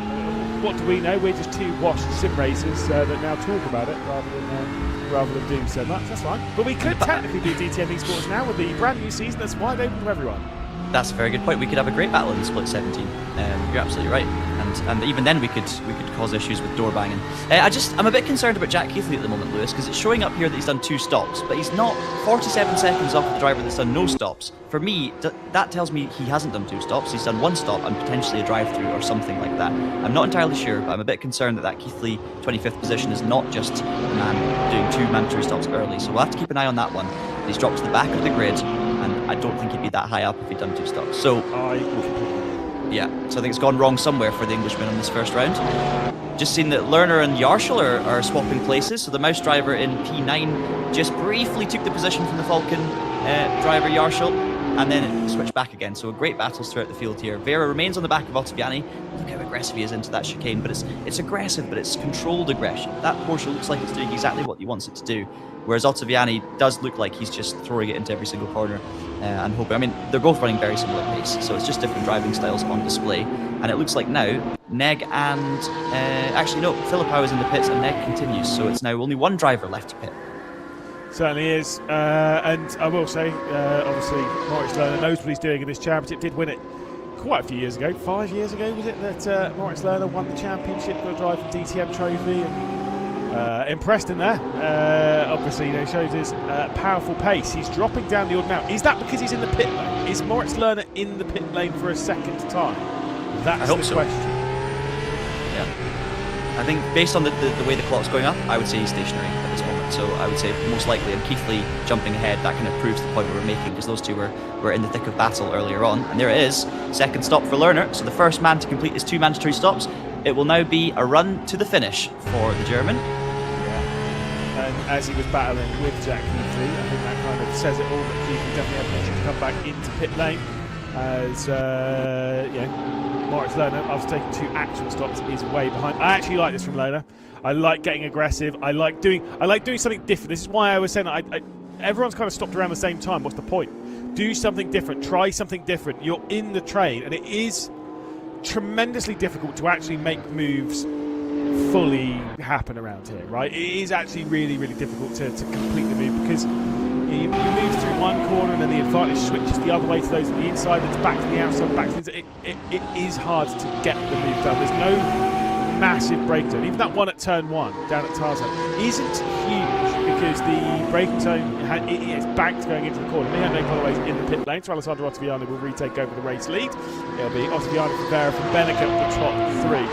what do we know? We're just 2 washed Simraicers that now talk about it rather than doing so much. That's fine. But we could technically do DTM eSports now with the brand new season that's wide open to everyone. That's a very good point. We could have a great battle in the split 17. You're absolutely right. And even then we could cause issues with door banging. I'm a bit concerned about Jack Keithley at the moment, Lewis, because it's showing up here that he's done 2 stops, but he's not 47 seconds off the driver that's done no stops. For me, that tells me he hasn't done 2 stops. He's done 1 stop and potentially a drive-through or something like that. I'm not entirely sure, but I'm a bit concerned that Keithley 25th position is not just the man doing 2 mandatory stops early. So we'll have to keep an eye on that one. He's dropped to the back of the grid, and I don't think he'd be that high up if he'd done 2 stops. So yeah, so I think it's gone wrong somewhere for the Englishman on this first round. Just seen that Lerner and Yarshall are swapping places. So the Mouse driver in P9 just briefly took the position from the Falcon driver Yarshall, and then it switched back again. So great battles throughout the field here. Vera remains on the back of Ottaviani. Look how aggressive he is into that chicane, but it's aggressive, but it's controlled aggression. That Porsche looks like it's doing exactly what he wants it to do, whereas Ottaviani does look like he's just throwing it into every single corner and hoping. I mean, they're both running very similar pace, so it's just different driving styles on display. And it looks like now Neg and actually no, Filippo is in the pits and Neg continues, so it's now only 1 driver left to pit. Certainly is, and I will say, obviously, Moritz Lerner knows what he's doing in this championship. Did win it quite a few years ago. 5 years ago, was it, that Moritz Lerner won the championship for a drive for DTM Trophy? And, impressed in there. Obviously, you know, shows his powerful pace. He's dropping down the order now. Is that because he's in the pit lane? Is Moritz Lerner in the pit lane for a second time? That's the question. Yeah. I think based on the way the clock's going up, I would say he's stationary at this moment. So I would say most likely, and Keithley jumping ahead, that kind of proves the point we were making, because those two were in the thick of battle earlier on. And there it is, second stop for Lerner. So the first man to complete his 2 mandatory stops. It will now be a run to the finish for the German. Yeah. And as he was battling with Jack Keithley, I think that kind of says it all, that Keithley definitely had permission to come back into pit lane. As Moritz Lerner, after taking 2 actual stops, is way behind. I actually like this from Lerner. I like getting aggressive. I like doing something different. This is why I was saying that everyone's kind of stopped around the same time. What's the point? Do something different. Try something different. You're in the train, and it is tremendously difficult to actually make moves fully happen around here, right? It is actually really, really difficult to complete the move, because you move through one corner and then the advantage switches the other way to those on the inside, it's back to the outside, back to the inside. It is hard to get the move done. There's no massive breakdown. Even that one at turn 1 down at Tarzan isn't huge, because the braking zone is banked going into the corner. Leon Colorway's in the pit lane, so Alessandro Ottaviani will retake over the race lead. It'll be Ottaviani from Vera from Beneke at the top 3.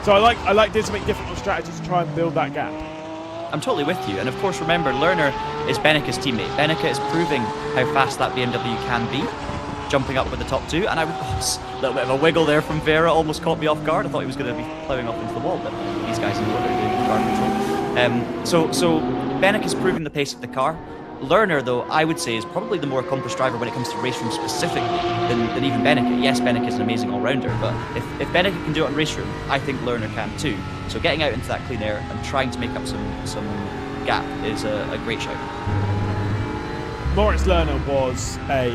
So I like doing something different on strategy to try and build that gap. I'm totally with you. And of course, remember, Lerner is Benneke's teammate. Benneke is proving how fast that BMW can be, jumping up with the top two. And a little bit of a wiggle there from Vera almost caught me off guard. I thought he was going to be plowing off into the wall, but these guys know what they're doing with car control. So Benneke is proving the pace of the car. Lerner, though, I would say is probably the more accomplished driver when it comes to race room specifically than even Benneke. Yes, Benneke is an amazing all-rounder, but if Benneke can do it on race room, I think Lerner can too. So getting out into that clean air and trying to make up some gap is a great shout. Moritz Lerner was a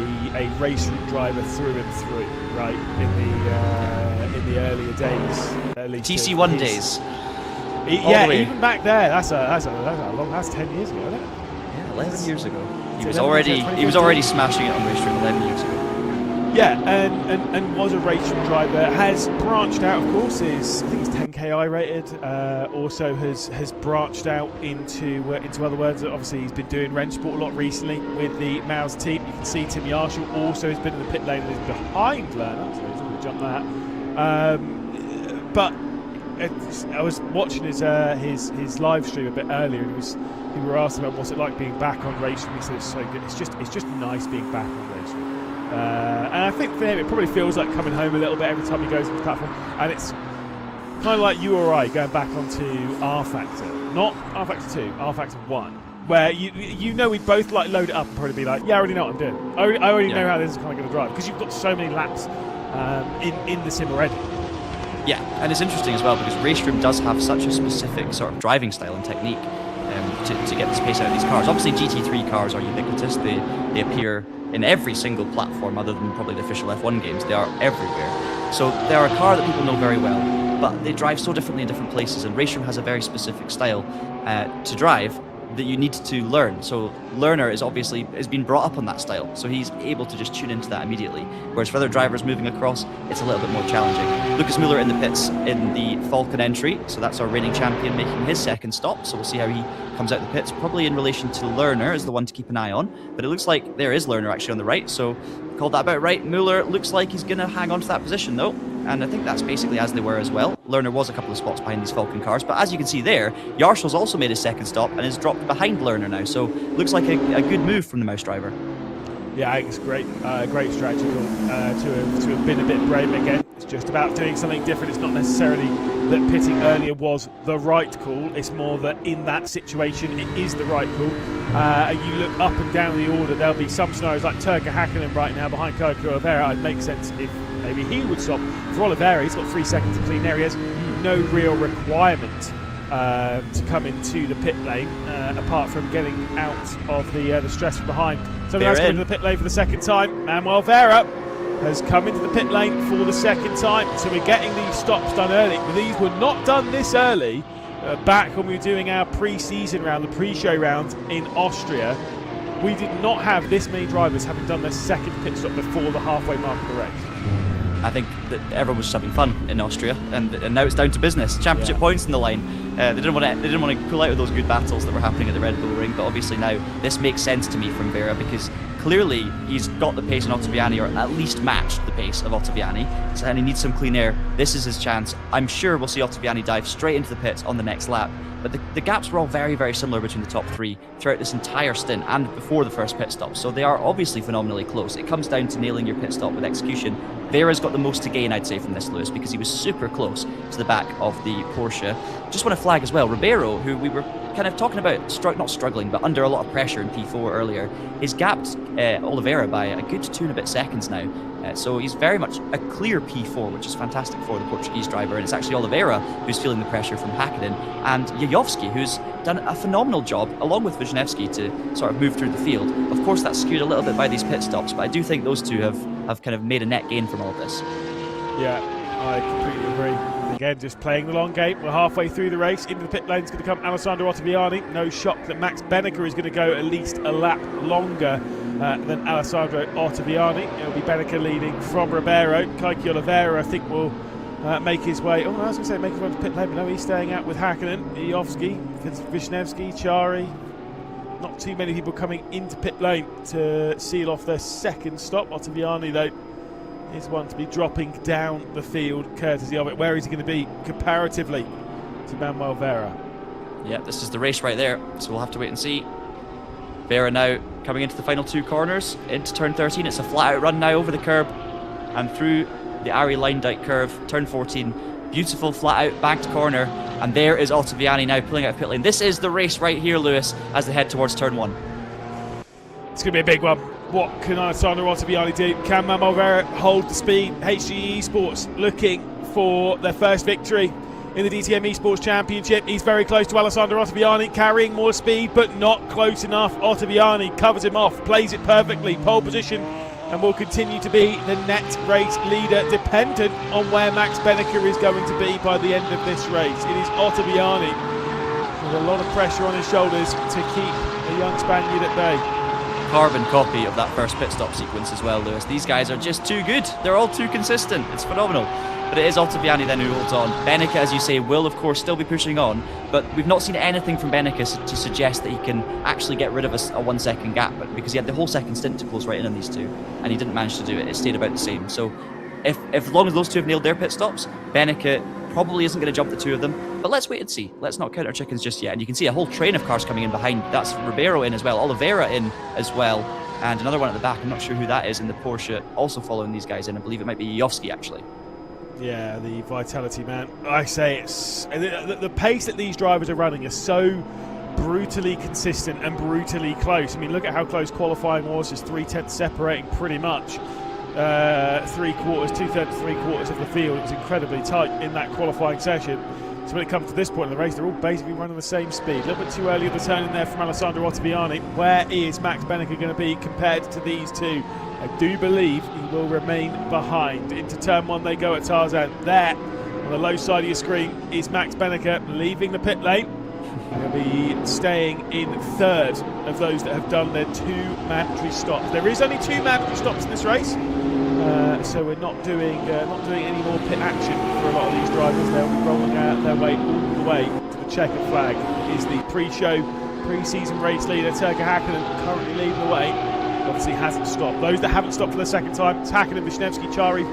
race room driver through and through, right, in the earlier days, at least TC1 days. Yeah, even back there, that's 10 years ago, isn't it? 11 years ago. He was already smashing it on race room 11 years ago. Yeah, and was a race room driver. Has branched out, of course. I think he's 10KI rated. Also has branched out into other words. Obviously, he's been doing Rennsport a lot recently with the Maus team. You can see Tim Yarshall also has been in the pit lane and is behind Lerner, so he's going to jump that. But I was watching his live stream a bit earlier, and we were asking about what's it like being back on race room. He said it's so good. It's just nice being back on race room. And I think for him it probably feels like coming home a little bit every time he goes on the platform. And it's kind of like you or I going back onto R Factor, not R Factor 2, R Factor 1, where you know we'd both like load it up and probably be like, yeah, I already know what I'm doing. I already know how this is kind of going to drive, because you've got so many laps in the sim already. Yeah, and it's interesting as well because race room does have such a specific sort of driving style and technique to get the space out of these cars. Obviously, GT3 cars are ubiquitous. They appear in every single platform other than probably the official F1 games. They are everywhere. So they're a car that people know very well, but they drive so differently in different places, and race room has a very specific style to drive that you need to learn. So Lerner has been brought up on that style, so he's able to just tune into that immediately. Whereas for other drivers moving across, it's a little bit more challenging. Lucas Muller in the pits in the Falcon entry, so that's our reigning champion making his second stop, so we'll see how he comes out the pits. Probably in relation to Lerner is the one to keep an eye on, but it looks like there is Lerner actually on the right, so called that about right. Muller looks like he's going to hang on to that position though, and I think that's basically as they were as well. Lerner was a couple of spots behind these Falcon cars, but as you can see there, Yarshall's also made his second stop and is dropped behind Lerner now, so looks like a good move from the Maus driver. Yeah, I think it's great strategy to have been a bit brave again. It's just about doing something different. It's not necessarily that pitting earlier was the right call. It's more that in that situation, it is the right call. You look up and down the order, there'll be some scenarios like Turka Hakkinen right now behind Koko Oliveira. It'd make sense if maybe he would stop. For Oliveira, he's got 3 seconds of clean air. He has no real requirement to come into the pit lane, apart from getting out of the stress from behind. So he has come into the pit lane for the second time. Manuel Vera has come into the pit lane for the second time. So we're getting these stops done early. But these were not done this early back when we were doing our pre-season round, the pre-show round in Austria. We did not have this many drivers having done their second pit stop before the halfway mark of the race. I think that everyone was just having fun in Austria, and now it's down to business. Championship points in the line. They didn't want to pull out of those good battles that were happening at the Red Bull Ring, but obviously now this makes sense to me from Vera, because clearly he's got the pace in Ottaviani, or at least matched the pace of Ottaviani, and he needs some clean air. This is his chance. I'm sure we'll see Ottaviani dive straight into the pits on the next lap, but the gaps were all very, very similar between the top three throughout this entire stint and before the first pit stop, so they are obviously phenomenally close. It comes down to nailing your pit stop with execution. Vera's got the most to gain, I'd say, from this, Lewis, because he was super close to the back of the Porsche. Just want to flag as well, Ribeiro, who we were kind of talking about, not struggling, but under a lot of pressure in P4 earlier, is gapped Oliveira by a good 2 and a bit seconds now. So he's very much a clear P4, which is fantastic for the Portuguese driver. And it's actually Oliveira who's feeling the pressure from Hakkinen, and Jajowski, who's done a phenomenal job, along with Wisniewski, to sort of move through the field. Of course, that's skewed a little bit by these pit stops, but I do think those two have kind of made a net gain from all of this. Yeah, I completely agree. Again, just playing the long game. We're halfway through the race. Into the pit lane is going to come Alessandro Ottaviani. No shock that Max Benneke is going to go at least a lap longer than Alessandro Ottaviani. It'll be Benneke leading from Ribeiro. Keke Oliveira, I think, will make his way. Oh, I was going to say make his way to pit lane, but no, he's staying out with Hakkinen, Jajowski, Wisniewski, Chari. Not too many people coming into pit lane to seal off their second stop. Ottaviani, though, is one to be dropping down the field courtesy of it. Where is he going to be comparatively to Manuel Vera? Yeah, this is the race right there, so we'll have to wait and see. Vera now coming into the final 2 corners, into turn 13. It's a flat-out run now over the curb and through the Ari line dike curve, turn 14. Beautiful flat-out banked corner, and there is Ottaviani now pulling out of pit lane. This is the race right here, Lewis, as they head towards turn 1. It's going to be a big one. What can Alessandro Ottaviani do? Can Manuel Vera hold the speed? HGE eSports looking for their first victory in the DTM eSports Championship. He's very close to Alessandro Ottaviani, carrying more speed, but not close enough. Ottaviani covers him off, plays it perfectly, pole position, and will continue to be the net race leader, dependent on where Max Benneker is going to be by the end of this race. It is Ottaviani with a lot of pressure on his shoulders to keep the young Spaniard at bay. Carbon copy of that first pit stop sequence as well, Lewis. These guys are just too good. They're all too consistent. It's phenomenal. But it is Ottaviani then who holds on. Benneker, as you say, will of course still be pushing on, but we've not seen anything from Benneker to suggest that he can actually get rid of a 1 second gap, because he had the whole second stint to close right in on these two, and he didn't manage to do it. It stayed about the same. So if as long as those two have nailed their pit stops, Benneker probably isn't going to jump the 2 of them. But let's wait and see. Let's not count our chickens just yet. And you can see a whole train of cars coming in behind. That's Ribeiro in as well, Oliveira in as well, and another one at the back. I'm not sure who that is in the Porsche, also following these guys in. I believe it might be Jovski actually. Yeah, the Vitality man. I say it's the pace that these drivers are running is so brutally consistent and brutally close. I mean, look at how close qualifying was. Just 3/10 separating pretty much 2/3, 3/4 of the field. It was incredibly tight in that qualifying session. So when it comes to this point in the race, they're all basically running the same speed. A little bit too early of the turn in there from Alessandro Ottaviani. Where is Max Benneker going to be compared to these two? I do believe he will remain behind. Into turn 1 they go at Tarzan. There, on the low side of your screen, is Max Benneker leaving the pit lane. He'll be staying in 3rd of those that have done their 2 mandatory stops. There is only 2 mandatory stops in this race, so we're not doing any more pit action for a lot of these drivers. They'll be rolling out their way all the way to the checkered flag. It is the pre-season race leader, Turka Hakkinen, currently leading the way. Obviously hasn't stopped. Those that haven't stopped for the second time, it's Hakkinen, Wisniewski, Chari,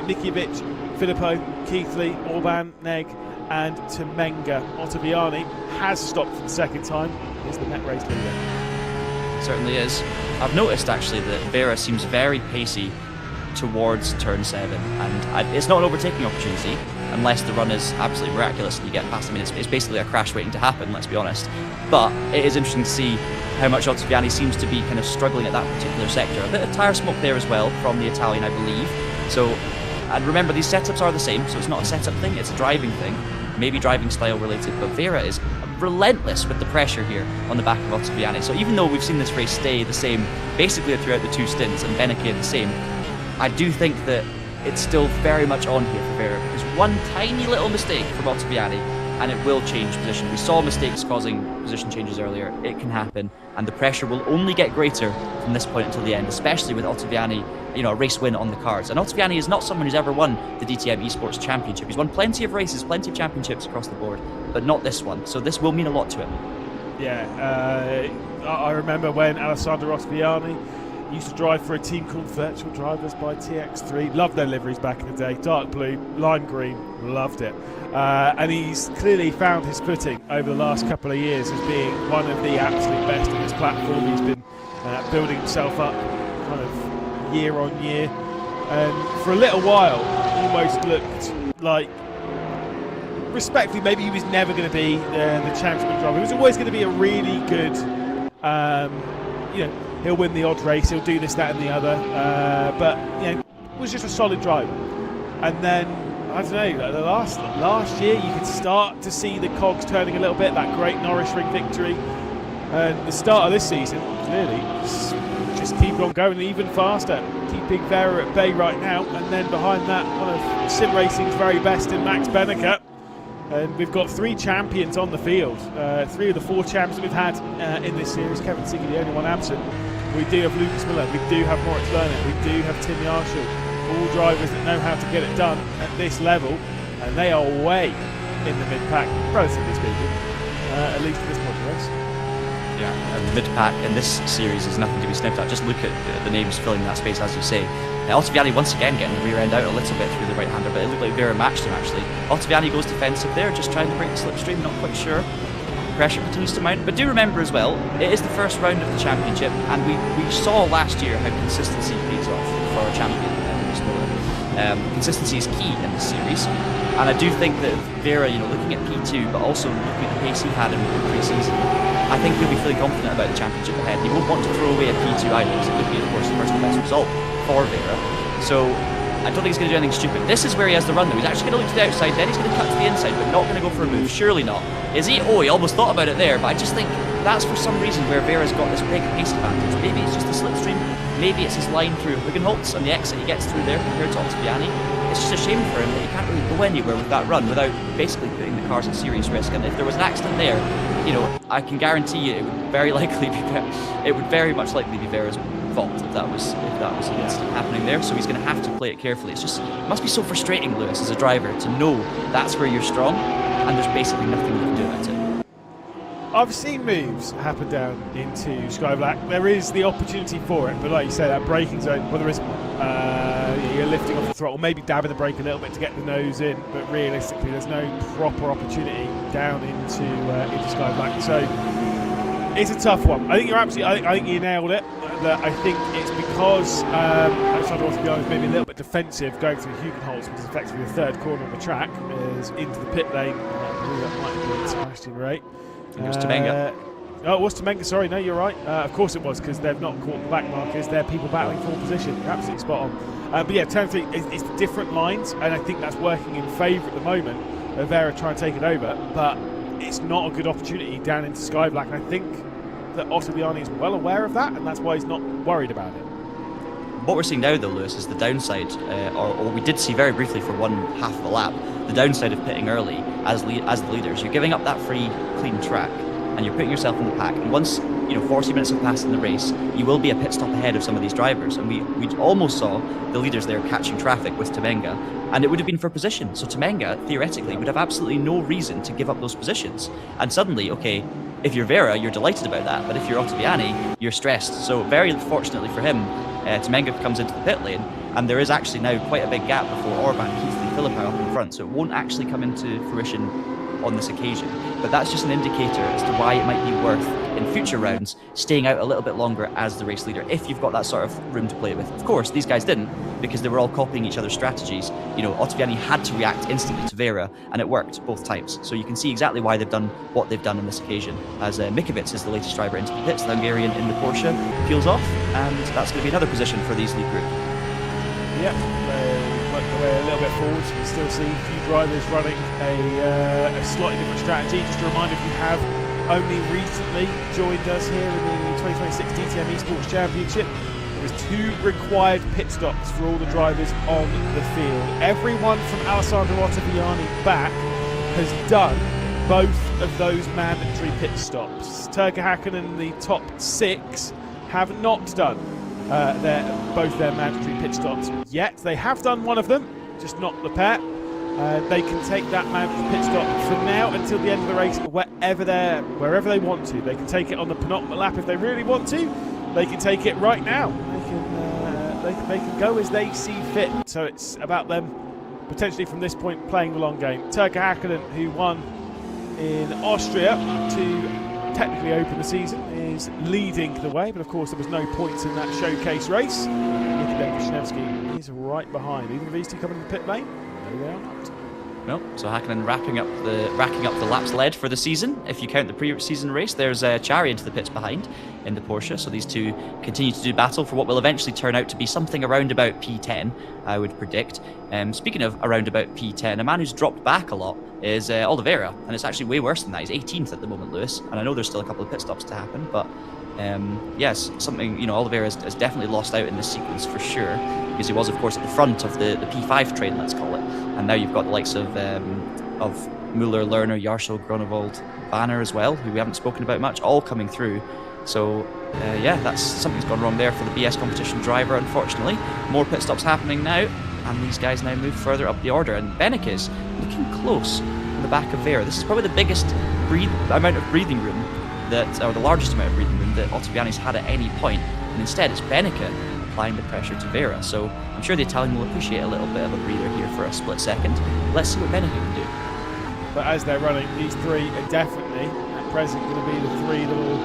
Nikiewicz, Filippo, Keithley, Orban, Neg, and Temenga. Ottaviani has stopped for the second time. Is the net race leader. Certainly is. I've noticed actually that Vera seems very pacey towards turn 7, and it's not an overtaking opportunity unless the run is absolutely miraculous and you get past. I mean, it's basically a crash waiting to happen, let's be honest. But it is interesting to see how much Ottaviani seems to be kind of struggling at that particular sector. A bit of tyre smoke there as well from the Italian, I believe. So, and remember, these setups are the same, so it's not a setup thing, it's a driving thing. Maybe driving style related, but Vera is relentless with the pressure here on the back of Ottaviani. So even though we've seen this race stay the same basically throughout the 2 stints and Benneker the same, I do think that it's still very much on here for Vera, because one tiny little mistake from Ottaviani and it will change position. We saw mistakes causing position changes earlier. It can happen, and the pressure will only get greater from this point until the end, especially with Ottaviani, a race win on the cards. And Ottaviani is not someone who's ever won the DTM eSports Championship. He's won plenty of races, plenty of championships across the board, but not this one. So this will mean a lot to him. Yeah, I remember when Alessandro Ottaviani used to drive for a team called Virtual Drivers by TX3. Loved their liveries back in the day. Dark blue, lime green, loved it. And he's clearly found his footing over the last couple of years as being one of the absolute best on his platform. He's been building himself up kind of year on year. And for a little while, almost looked like, respectfully, maybe he was never going to be the championship driver. He was always going to be a really good, he'll win the odd race, he'll do this, that and the other, but was just a solid driver. And then, I don't know, the last year you could start to see the cogs turning a little bit, that great Norris Ring victory, and the start of this season, clearly, just keep on going even faster, keeping Vera at bay right now, and then behind that, one of sim racing's very best in Max Benneker. And we've got 3 champions on the field. 3 of the 4 champs that we've had in this series. Kevin Siggy, the only one absent. We do have Lucas Miller. We do have Moritz Lerner. We do have Tim Yarshall. All drivers that know how to get it done at this level. And they are way in the mid-pack, relatively speaking. At least at this point in the race. Yeah, and the mid-pack in this series is nothing to be sniffed at. Just look at the names filling that space, as you say. Ottaviani once again getting the rear end out a little bit through the right-hander, but it looked like Vera matched him actually. Ottaviani goes defensive there, just trying to break the slipstream, not quite sure. pressure continues to mount. But do remember as well, it is the first round of the championship, and we saw last year how consistency pays off for a champion. Consistency is key in this series, and I do think that Vera, looking at P2, but also looking at the pace he had in pre-season, I think he'll be feeling confident about the championship ahead. He won't want to throw away a P2 either, because it would be, of course, the first best result for Vera. So I don't think he's going to do anything stupid. This is where he has the run, though. He's actually going to look to the outside, then he's going to cut to the inside, but not going to go for a move. Surely not. Is he? Oh, he almost thought about it there, but I just think that's for some reason where Vera's got this big pace advantage. Maybe it's just the slipstream, maybe it's his line through Hugenholtz and the exit he gets through there compared to Ottaviani. It's just a shame for him that he can't really go anywhere with that run without basically putting the cars at serious risk. And if there was an accident there, I can guarantee you it would very much likely be Vera's fault if that was an incident happening there. So he's going to have to play it carefully. It must be so frustrating, Lewis, as a driver, to know that's where you're strong and there's basically nothing you can do about it. I've seen moves happen down into Sky Black. There is the opportunity for it, but like you say, that braking zone, well, there isn't. You're lifting off the throttle, maybe dabbing the brake a little bit to get the nose in, but realistically, there's no proper opportunity down into Sky Black. So it's a tough one. I think you're absolutely. I think you nailed it. I think it's because Alexander Ottaviani was maybe a little bit defensive going through Hugenholtz, which is effectively the third corner of the track, is into the pit lane. I believe that might have been Sebastian Ray. It was Temenga. Oh, it was Temenga, sorry, no, you're right. Of course it was, because they've not caught the back markers. They're people battling for position. You're absolutely spot on. But yeah, turn 3, it's different lines, and I think that's working in favour at the moment of Vera trying to take it over, but it's not a good opportunity down into Sky Black, and I think that Ottaviani is well aware of that, and that's why he's not worried about it. What we're seeing now, though, Lewis, is the downside, or we did see very briefly for one half of a lap, the downside of pitting early as the leaders. You're giving up that free, clean track, and you're putting yourself in the pack. And once 40 minutes have passed in the race, you will be a pit stop ahead of some of these drivers. And we almost saw the leaders there catching traffic with Temenga, and it would have been for position. So Temenga, theoretically, would have absolutely no reason to give up those positions. And suddenly, okay, if you're Vera, you're delighted about that, but if you're Ottaviani, you're stressed. So very fortunately for him, Temenga comes into the pit lane, and there is actually now quite a big gap before Orban, Keithley, Philippi up in front, so it won't actually come into fruition on this occasion. But that's just an indicator as to why it might be worth, in future rounds, staying out a little bit longer as the race leader, if you've got that sort of room to play with. Of course, these guys didn't, because they were all copying each other's strategies. Ottaviani had to react instantly to Vera, and it worked both times. So you can see exactly why they've done what they've done on this occasion, as Mikovic is the latest driver into the pits, the Hungarian in the Porsche, peels off, and that's going to be another position for the lead group. Yep, worked their way a little bit forwards. We still see a few drivers running a slightly different strategy. Just a reminder, if you have only recently joined us here in the 2026 DTM eSports Championship, there was 2 required pit stops for all the drivers on the field. Everyone from Alessandro Ottaviani back has done both of those mandatory pit stops. Turkka Häkkinen, the top 6, have not done both their mandatory pit stops yet. They have done one of them, just not the pair. They can take that mandatory pit stop from now until the end of the race, wherever they want to. They can take it on the penultimate lap if they really want to. They can take it right now. They can go as they see fit. So it's about them potentially from this point playing the long game. Turkka Häkkinen, who won in Austria to technically open the season, is leading the way, but of course there was no points in that showcase race. Nikodem Vishnevsky is right behind. Either of these two coming to the pit lane? No, they are not. No, so Häkkinen racking up the laps led for the season. If you count the pre-season race, there's Chari into the pits behind in the Porsche. So these two continue to do battle for what will eventually turn out to be something around about P10, I would predict. Speaking of around about P10, a man who's dropped back a lot is Oliveira, and it's actually way worse than that. He's 18th at the moment, Lewis, and I know there's still a couple of pit stops to happen, but yes, something, Oliveira has definitely lost out in this sequence for sure, because he was, of course, at the front of the P5 train, let's call it, and now you've got the likes of Muller, Lerner, Yarshall, Gronewold, Banner as well, who we haven't spoken about much, all coming through. So yeah, that's something's gone wrong there for the BS competition driver, unfortunately. More pit stops happening now, and these guys now move further up the order, and Benek is looking close on the back of Vera. This is probably the biggest amount of breathing room or the largest amount of breathing room that Ottaviani's had at any point, and instead it's Beneke applying the pressure to Vera. So I'm sure the Italian will appreciate a little bit of a breather here for a split second. Let's see what Beneke can do. But as they're running, these three are definitely present going to be the three that will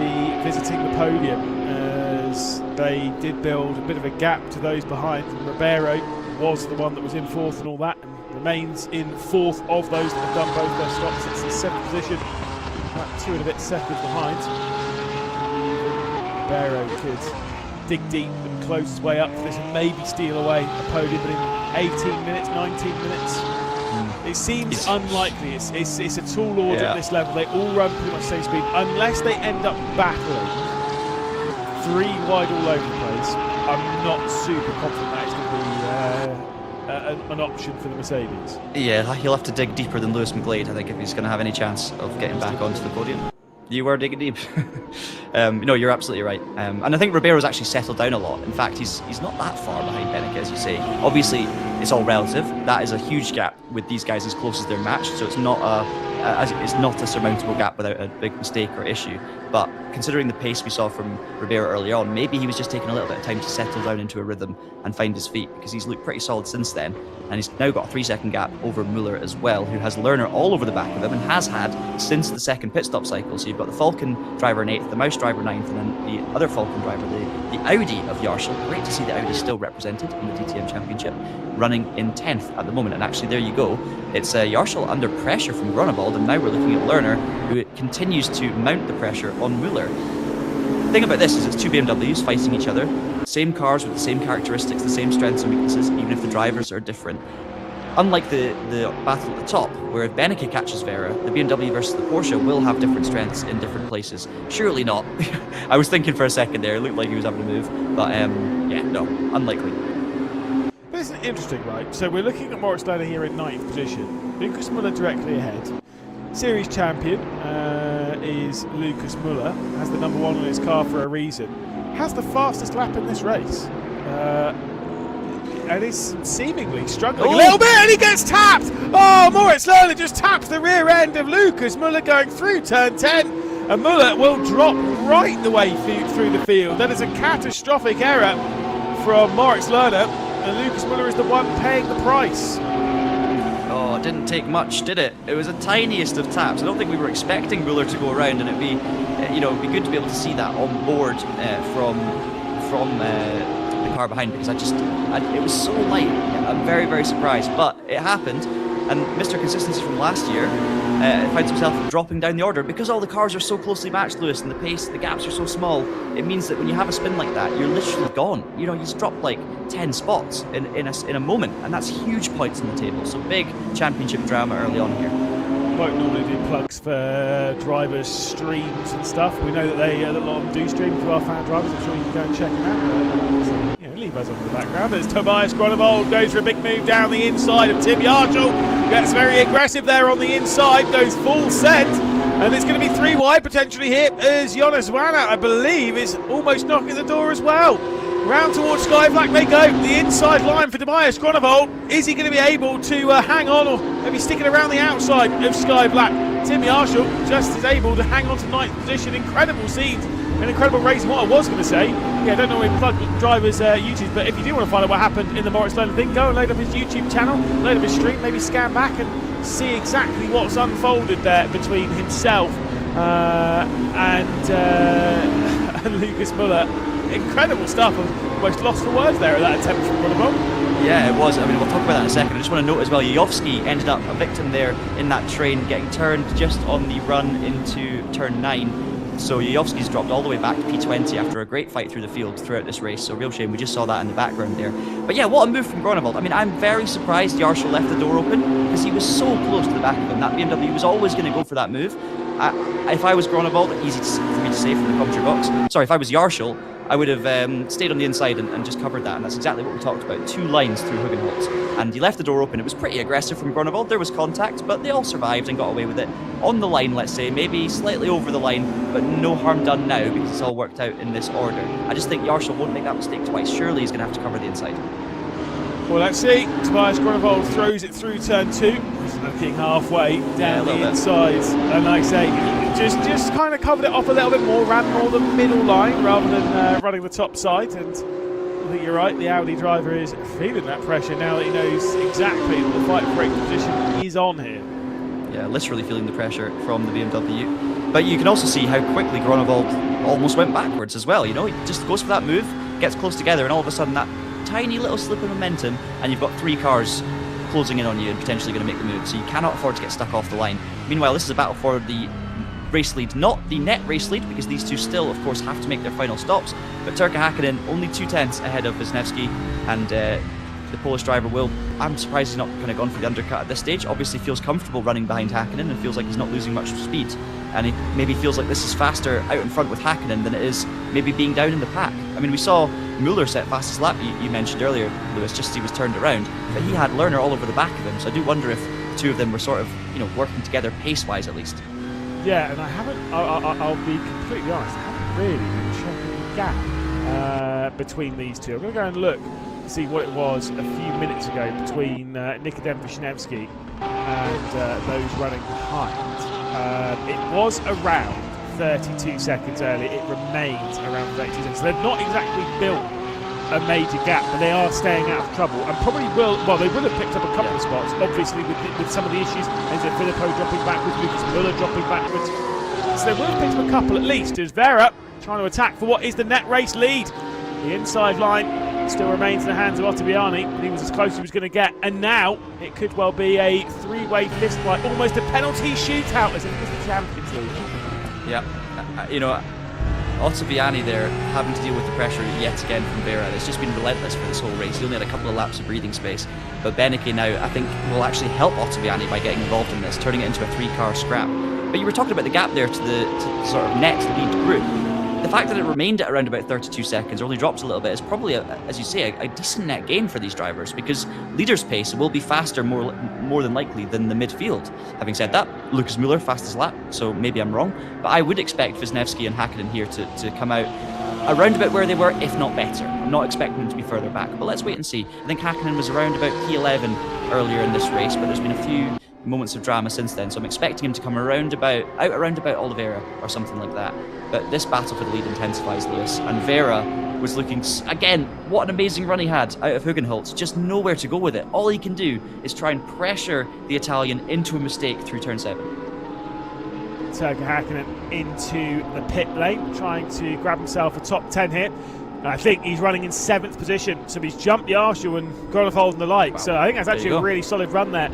be visiting the podium, as they did build a bit of a gap to those behind. And Ribeiro was the one that was in fourth and all that, and remains in fourth of those that have done both their stops. It's the seventh position, about 2 and a bit seconds behind. Ribeiro could dig deep and close his way up for this and maybe steal away a podium, but in 18 minutes, 19 minutes, it seems unlikely. It's a tall order at this level. They all run pretty much the same speed, unless they end up battling 3 wide all over the place. I'm not super confident that it's going to be an option for the Mercedes. Yeah, he'll have to dig deeper than Lewis McGlade, I think, if he's going to have any chance of getting back onto the podium. You were digging deep. No, you're absolutely right. And I think Ribeiro's actually settled down a lot. In fact, he's not that far behind Beneke, as you say. Obviously, it's all relative. That is a huge gap with these guys as close as they're matched, so it's not a surmountable gap without a big mistake or issue. But considering the pace we saw from Ribeiro early on, maybe he was just taking a little bit of time to settle down into a rhythm and find his feet, because he's looked pretty solid since then. And he's now got a 3-second gap over Muller as well, who has Lerner all over the back of him and has had since the second pit stop cycle. So you've got the Falcon driver in 8th, the Mouse driver 9th, and then the other Falcon driver, the Audi of Yarshall. Great to see the Audi still represented in the DTM Championship, running in 10th at the moment. And actually, there you go. It's Yarshall under pressure from Grunewald, and now we're looking at Lerner, who continues to mount the pressure on Muller. The thing about this is it's 2 BMWs fighting each other, same cars with the same characteristics, the same strengths and weaknesses, even if the drivers are different. Unlike the battle at the top, where if Beneke catches Vera, the BMW versus the Porsche will have different strengths in different places. Surely not. I was thinking for a second there, it looked like he was having to move, but yeah, no, unlikely. But isn't it interesting, right? So we're looking at Moritz Lerner here in 9th position. Lucas Muller directly ahead. Series champion is Lucas Muller, has the number 1 on his car for a reason. Has the fastest lap in this race. And is seemingly struggling a little bit, and he gets tapped! Oh, Moritz Lerner just taps the rear end of Lucas Muller going through turn 10, and Muller will drop right the way through the field. That is a catastrophic error from Moritz Lerner, and Lucas Muller is the one paying the price. Oh, it didn't take much, did it? It was the tiniest of taps. I don't think we were expecting Muller to go around, and it'd be good to be able to see that on board from the car behind, because it was so light. I'm very, very surprised, but it happened. And Mr. Consistency from last year finds himself dropping down the order because all the cars are so closely matched, Lewis, and the gaps are so small. It means that when you have a spin like that, you're literally gone. You just drop like 10 spots in a moment, and that's huge points on the table. So big championship drama early on here. Won't normally do plugs for drivers' streams and stuff. We know that a lot of them do stream to our fan drivers. I'm sure you can go and check them out. Leave us on the background. There's Tobias Grunewald, goes for a big move down the inside of Tim Yarshall. Gets very aggressive there on the inside, goes full send. And it's going to be 3 wide potentially here as Jonas Wana, I believe, is almost knocking the door as well. Round towards Sky Black they go. The inside line for Tobias Grunewald. Is he going to be able to hang on, or maybe stick it around the outside of Sky Black? Tim Yarshall just is able to hang on to 9th position. Incredible scenes, an incredible race. And what I was going to say, I don't know if plug drivers' YouTube, but if you do want to find out what happened in the Moritz Lerner thing, go and load up his YouTube channel, load up his stream, maybe scan back and see exactly what's unfolded there between himself and Lucas Muller. Incredible stuff. I'm almost lost for words there at that attempt from Grunewald. Yeah, it was. I mean, we'll talk about that in a second. I just want to note as well, Yovski ended up a victim there in that train, getting turned just on the run into turn 9. So Yovski's dropped all the way back to P20 after a great fight through the field throughout this race. So real shame. We just saw that in the background there. But yeah, what a move from Grunewald. I mean, I'm very surprised Yarshall left the door open, because he was so close to the back of him. That BMW was always going to go for that move. If I was Grunewald, easy for me to say from the commentary box. Sorry, if I was Yarshall, I would have stayed on the inside and just covered that, and that's exactly what we talked about. 2 lines through Hugenholtz, and he left the door open. It was pretty aggressive from Grunewald. There was contact, but they all survived and got away with it. On the line, let's say, maybe slightly over the line, but no harm done now because it's all worked out in this order. I just think Yarshall won't make that mistake twice. Surely he's going to have to cover the inside. Well, let's see. Tobias Grunewald throws it through turn 2. He's looking halfway down the inside. And like I say, just kind of covered it off a little bit more, ran more the middle line rather than running the top side. And I think you're right, the Audi driver is feeling that pressure now that he knows exactly that the fight for 8th position is on here. Yeah, literally feeling the pressure from the BMW. But you can also see how quickly Groenewold almost went backwards as well. You know, he just goes for that move, gets close together, and all of a sudden that tiny little slip of momentum, and you've got 3 cars closing in on you and potentially going to make the move. So you cannot afford to get stuck off the line. Meanwhile, this is a battle for the race lead, not the net race lead, because these two still, of course, have to make their final stops. But Turkka Häkkinen only 2/10 ahead of Wisniewski, and the Polish driver will, I'm surprised he's not kind of gone for the undercut at this stage. Obviously feels comfortable running behind Häkkinen and feels like he's not losing much speed. And he maybe feels like this is faster out in front with Häkkinen than it is maybe being down in the pack. I mean, we saw Müller set fastest lap, you mentioned earlier, Lewis, just as he was turned around. But he had Lerner all over the back of him, so I do wonder if the two of them were sort of, you know, working together pace-wise at least. Yeah, and I haven't, I'll be completely honest, I haven't really been checking the gap between these two. I'm going to go and look to see what it was a few minutes ago between Nikodem Wisniewski and those running behind. It was around 32 seconds earlier. It remains around 32 seconds. So they've not exactly built a major gap, but they are staying out of trouble and probably will, well, they will have picked up a couple of spots, obviously, with some of the issues. Enzo Filippo dropping backwards, Lucas Müller dropping backwards. So they will have picked up a couple at least. As Vera trying to attack for what is the net race lead. The inside line still remains in the hands of Ottaviani, but he was as close as he was going to get. And now it could well be a 3-way fist fight, almost a penalty shootout as if it was the Champions League. Yeah, you know, Ottaviani there having to deal with the pressure yet again from Vera. It's just been relentless for this whole race. He only had a couple of laps of breathing space. But Beneke now, I think, will actually help Ottaviani by getting involved in this, turning it into a 3-car scrap. But you were talking about the gap there to the sort of net lead group. The fact that it remained at around about 32 seconds, or only dropped a little bit, is probably, as you say, a decent net gain for these drivers, because leader's pace will be faster more than likely than the midfield. Having said that, Lucas Müller fastest lap, so maybe I'm wrong, but I would expect Wisniewski and Häkkinen here to come out around about where they were, if not better. I'm not expecting them to be further back, but let's wait and see. I think Häkkinen was around about P11 earlier in this race, but there's been a few moments of drama since then, so I'm expecting him to come around about Oliveira or something like that. But this battle for the lead intensifies, Lewis, and Vera was looking, again, what an amazing run he had out of Hugenholtz, just nowhere to go with it. All he can do is try and pressure the Italian into a mistake through turn 7. Turkka Häkkinen into the pit lane, trying to grab himself a top 10 here. I think he's running in 7th position, so he's jumped Yarshall and Groenewold and the like. Wow. So I think that's actually a really solid run there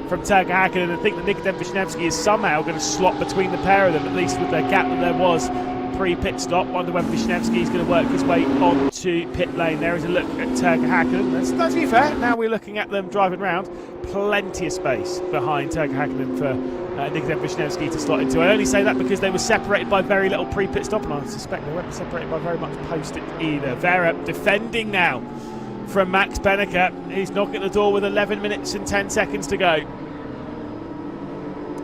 from Turkka Häkkinen. I think that Nikodem Wisniewski is somehow going to slot between the pair of them, at least with the gap that there was pre-pit stop. Wonder whether Wisniewski is going to work his way onto pit lane. There is a look at Turkka Häkkinen. Let's be fair, now we're looking at them driving around. Plenty of space behind Turkka Häkkinen for Nikodem Wisniewski to slot into. I only say that because they were separated by very little pre-pit stop, and I suspect they won't be separated by very much post-it either. Vera defending now from Max Beneke. He's knocking at the door with 11 minutes and 10 seconds to go.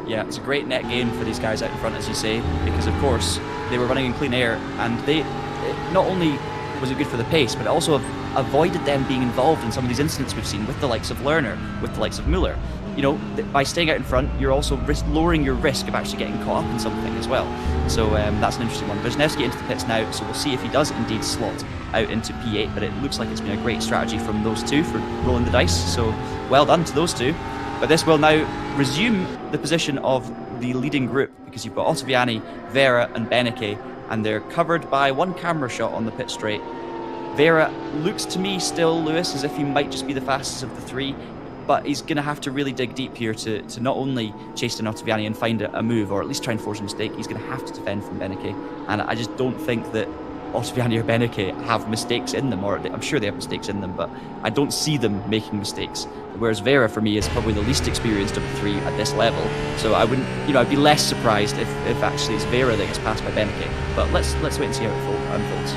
Yeah, it's a great net gain for these guys out in front, as you say, because of course they were running in clean air, and not only was it good for the pace, but it also avoided them being involved in some of these incidents we've seen with the likes of Lerner, with the likes of Müller. You know, by staying out in front, you're also lowering your risk of actually getting caught up in something as well. So that's an interesting one. Wisniewski into the pits now, so we'll see if he does indeed slot out into P8, but it looks like it's been a great strategy from those two for rolling the dice, so well done to those two. But this will now resume the position of the leading group, because you've got Ottaviani, Vera and Beneke, and they're covered by one camera shot on the pit straight. Vera looks to me still, Lewis, as if he might just be the fastest of the three, but he's going to have to really dig deep here to not only chase down Ottaviani and find a move, or at least try and force a mistake. He's going to have to defend from Beneke, and I just don't think that Ottaviani or Beneke have mistakes in them, or I'm sure they have mistakes in them, but I don't see them making mistakes. Whereas Vera, for me, is probably the least experienced of the three at this level. So I wouldn't, I'd be less surprised if actually it's Vera that gets passed by Beneke. But let's wait and see how it unfolds.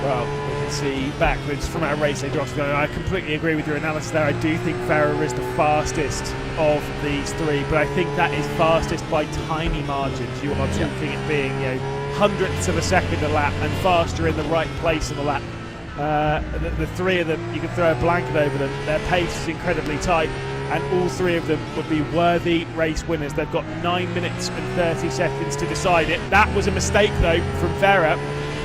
Well, we can see backwards from our race, I completely agree with your analysis there. I do think Vera is the fastest of these three, but I think that is fastest by tiny margins. You are talking it being, hundredths of a second a lap, and faster in the right place in the lap. The three of them, you can throw a blanket over them. Their pace is incredibly tight, and all three of them would be worthy race winners. They've got 9 minutes and 30 seconds to decide it. That was a mistake, though, from Vera.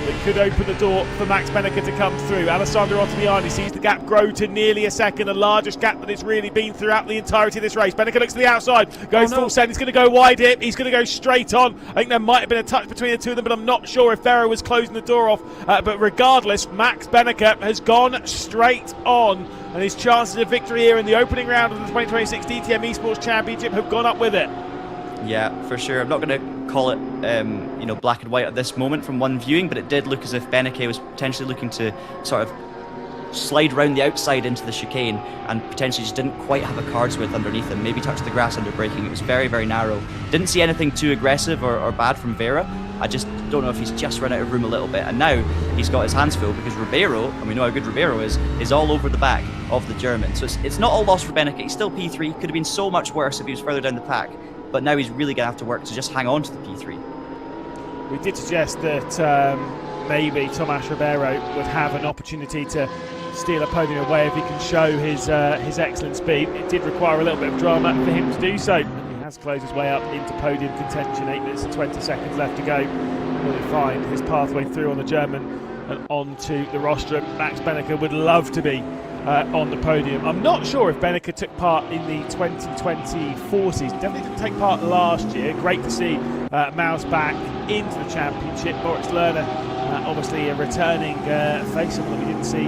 that could open the door for Max Benneker to come through. Alessandro Ottaviani sees the gap grow to nearly a second, the largest gap that it's really been throughout the entirety of this race. Benneker looks to the outside, goes full send, he's going to go wide hip, he's going to go straight on. I think there might have been a touch between the two of them, but I'm not sure if Vera was closing the door off. But regardless, Max Benneker has gone straight on, and his chances of victory here in the opening round of the 2026 DTM Esports Championship have gone up with it. Yeah, for sure. I'm not going to call it, you know, black and white at this moment from one viewing, but it did look as if Beneke was potentially looking to sort of slide round the outside into the chicane and potentially just didn't quite have a cards width underneath him. Maybe touched the grass under braking. It was very, very narrow. Didn't see anything too aggressive or bad from Vera. I just don't know if he's just run out of room a little bit. And now he's got his hands full because Ribeiro, and we know how good Ribeiro is all over the back of the German. So it's not all lost for Beneke. He's still P3. Could have been so much worse if he was further down the pack. But now he's really going to have to work to just hang on to the P3. We did suggest that maybe Tomas Ribeiro would have an opportunity to steal a podium away if he can show his excellent speed. It did require a little bit of drama for him to do so. He has closed his way up into podium contention. 8 minutes and 20 seconds left to go. Will he find his pathway through on the German and onto the rostrum? Max Benneker would love to be on the podium. I'm not sure if Benneker took part in the 2024 season. Definitely didn't take part last year. Great to see Mouse back into the championship. Moritz Lerner, obviously a returning face, someone that we didn't see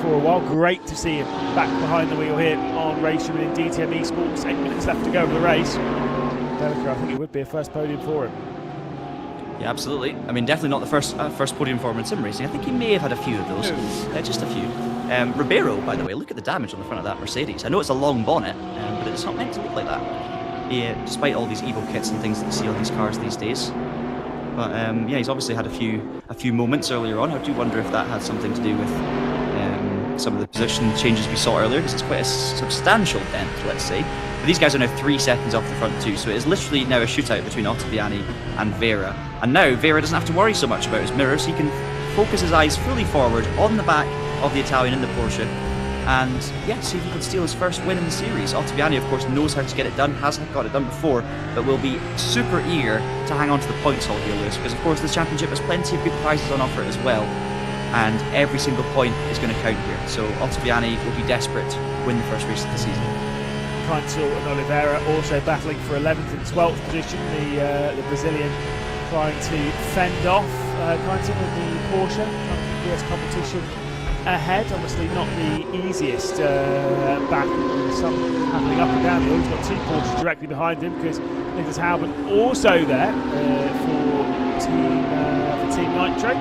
for a while. Great to see him back behind the wheel here on racing in DTM Esports. 8 minutes left to go of the race. Benneker, I think it would be a first podium for him. Yeah, absolutely. I mean, definitely not the first podium for him in sim racing. I think he may have had a few of those. Just a few. Ribeiro, by the way, look at the damage on the front of that Mercedes. I know it's a long bonnet, but it's not meant to look like that. Yeah, despite all these Evo kits and things that you see on these cars these days. But yeah, he's obviously had a few moments earlier on. I do wonder if that had something to do with some of the position changes we saw earlier, because it's quite a substantial dent, let's say. But these guys are now 3 seconds off the front too, so it is literally now a shootout between Ottaviani and Vera. And now Vera doesn't have to worry so much about his mirrors. He can focus his eyes fully forward on the back of the Italian in the Porsche, and yeah, see if he can steal his first win in the series. Ottaviani, of course, knows how to get it done, has got it done before, but will be super eager to hang on to the points haul here, Lewis, because of course this championship has plenty of good prizes on offer as well, and every single point is going to count here. So Ottaviani will be desperate to win the first race of the season. Keinzel and Oliveira also battling for 11th and 12th position. The Brazilian trying to fend off Keinzel with the Porsche, US competition ahead. Obviously not the easiest battle. Some happening up and down the hill. He's got 2 Porsches directly behind him because Nicholas Halban also there for Team Nitro.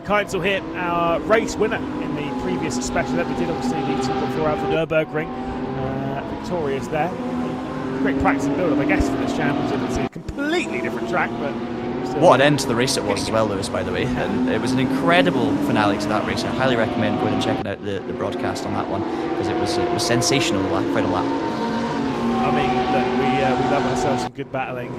Keinzel hit our race winner in the previous special that we did, obviously the 2.4 out for Nürburgring. Victorious there. Great practice and build-up, I guess, for this championship. It's a completely different track, but what an end to the race it was as well, Lewis, by the way. And it was an incredible finale to that race. I highly recommend going and checking out the broadcast on that one, because it was sensational the final lap. I mean, look, we love ourselves some good battling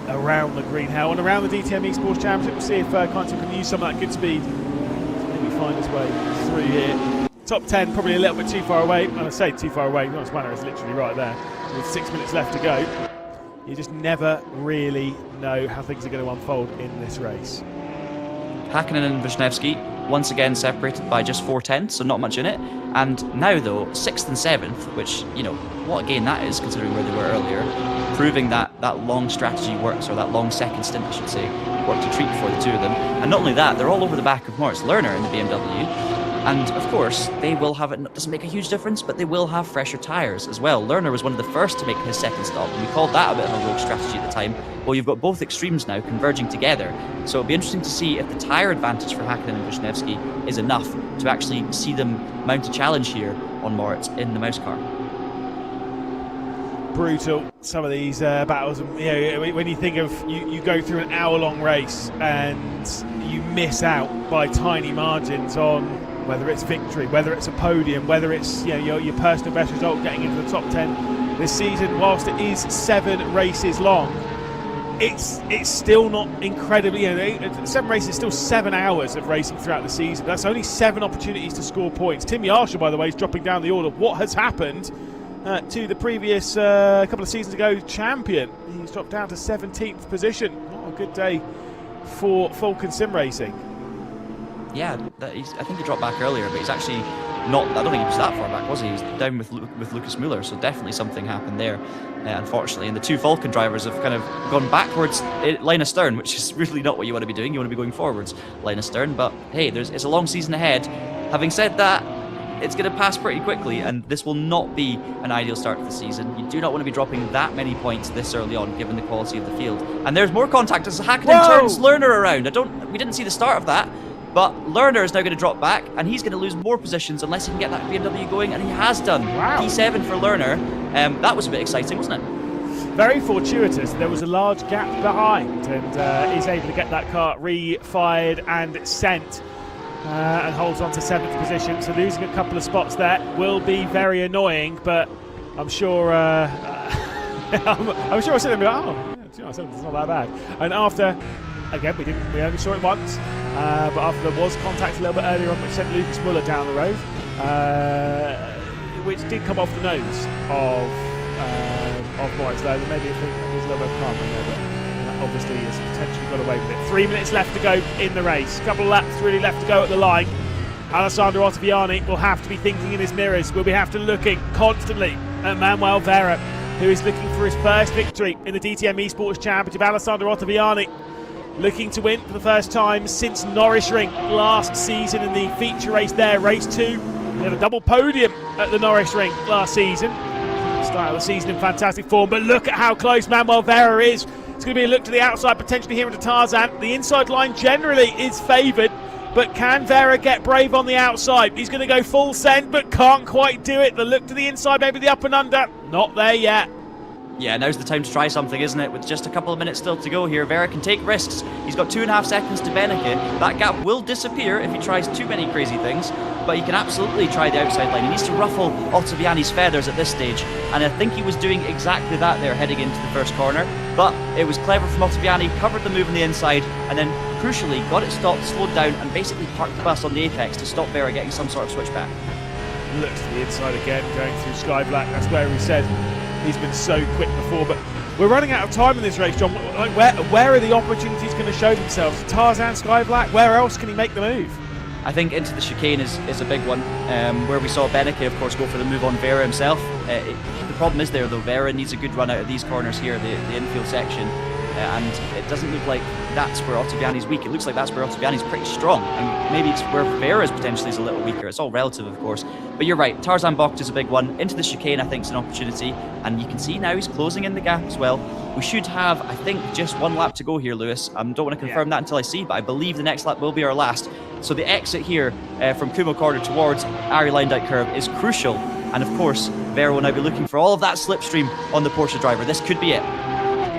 around the Green Hell and around the DTM Esports Championship. We'll see if Keinzel can use some of that good speed to maybe find his way through here. Top 10 probably a little bit too far away. When I say too far away, Jonas Wanner is literally right there with 6 minutes left to go. You just never really know how things are going to unfold in this race. Hakkinen and Wisniewski once again separated by just 4/10, so not much in it. And now though, 6th and 7th, which, you know, what a gain that is considering where they were earlier, proving that long strategy works, or that long second stint I should say, worked a treat for the two of them. And not only that, they're all over the back of Moritz Lerner in the BMW. And of course, they will have it doesn't make a huge difference, but they will have fresher tyres as well. Lerner was one of the first to make his second stop, and we called that a bit of a rogue strategy at the time. Well, you've got both extremes now converging together, so it'll be interesting to see if the tyre advantage for Hakkinen and Wisniewski is enough to actually see them mount a challenge here on Moritz in the mouse car. Brutal, some of these battles. You know, when you think of you go through an hour-long race and you miss out by tiny margins on whether it's victory, whether it's a podium, whether it's your personal best result getting into the top 10 this season. Whilst it is 7 races long, it's still not incredibly. 7 races is still 7 hours of racing throughout the season. That's only 7 opportunities to score points. Tim Yarshall, by the way, is dropping down the order. What has happened to the previous couple of seasons ago champion? He's dropped down to 17th position. Not a good day for Falcon Sim Racing. Yeah, I think he dropped back earlier, but he's actually not. I don't think he was that far back, was he? He was down with Lucas Muller, so definitely something happened there, unfortunately. And the two Falcon drivers have kind of gone backwards, line astern, which is really not what you want to be doing. You want to be going forwards, line astern. But hey, it's a long season ahead. Having said that, it's going to pass pretty quickly, and this will not be an ideal start to the season. You do not want to be dropping that many points this early on, given the quality of the field. And there's more contact as Hakkinen turns Lerner around. We didn't see the start of that. But Lerner is now going to drop back, and he's going to lose more positions unless he can get that BMW going, and he has done. Wow. P7 for Lerner. That was a bit exciting, wasn't it? Very fortuitous. There was a large gap behind, and he's able to get that car re-fired and sent, and holds on to 7th position. So losing a couple of spots there will be very annoying, but I'm sure I'm sure I said, oh, yeah, 7th is not that bad. And after, again, we only saw it once. But after there was contact a little bit earlier on, which sent Lucas Muller down the road, which did come off the nose of Moritz Lohmann. Maybe there's a little bit of karma there, but obviously has potentially got away with it. 3 minutes left to go in the race. A couple of laps really left to go at the line. Alessandro Ottaviani will have to be thinking in his mirrors. Will be have to looking constantly at Manuel Vera, who is looking for his first victory in the DTM eSports Championship. Alessandro Ottaviani looking to win for the first time since Norrisring last season in the feature race there, race 2. He had a double podium at the Norrisring last season. Start of the season in fantastic form, but look at how close Manuel Vera is. It's going to be a look to the outside, potentially here into Tarzan. The inside line generally is favoured, but can Vera get brave on the outside? He's going to go full send, but can't quite do it. The look to the inside, maybe the up and under. Not there yet. Yeah, now's the time to try something, isn't it? With just a couple of minutes still to go here, Vera can take risks. He's got 2.5 seconds to Beneke. That gap will disappear if he tries too many crazy things, but he can absolutely try the outside line. He needs to ruffle Ottaviani's feathers at this stage, and I think he was doing exactly that there heading into the first corner. But it was clever from Ottaviani, covered the move on the inside, and then crucially got it stopped, slowed down, and basically parked the bus on the apex to stop Vera getting some sort of switchback. Looks to the inside again, going through Sky Black. That's where we said he's been so quick before, but we're running out of time in this race, John. Where are the opportunities going to show themselves? Tarzan, Sky Black, where else can he make the move? I think into the chicane is a big one, where we saw Beneke, of course, go for the move on Vera himself. The problem is there, though, Vera needs a good run out of these corners here, the infield section, and it doesn't look like that's where Ottaviani's weak. It looks like that's where Ottaviani's pretty strong, and maybe it's where Vera's potentially is a little weaker. It's all relative, of course, but you're right, Tarzan Bocht is a big one. Into the chicane, I think, is an opportunity, and you can see now he's closing in the gap as well. We should have, I think, just 1 lap to go here, Lewis. I don't want to confirm that until I see, but I believe the next lap will be our last. So the exit here from Kumo Corner towards Ari Line-Dyke Curve is crucial, and of course, Vera will now be looking for all of that slipstream on the Porsche driver. This could be it.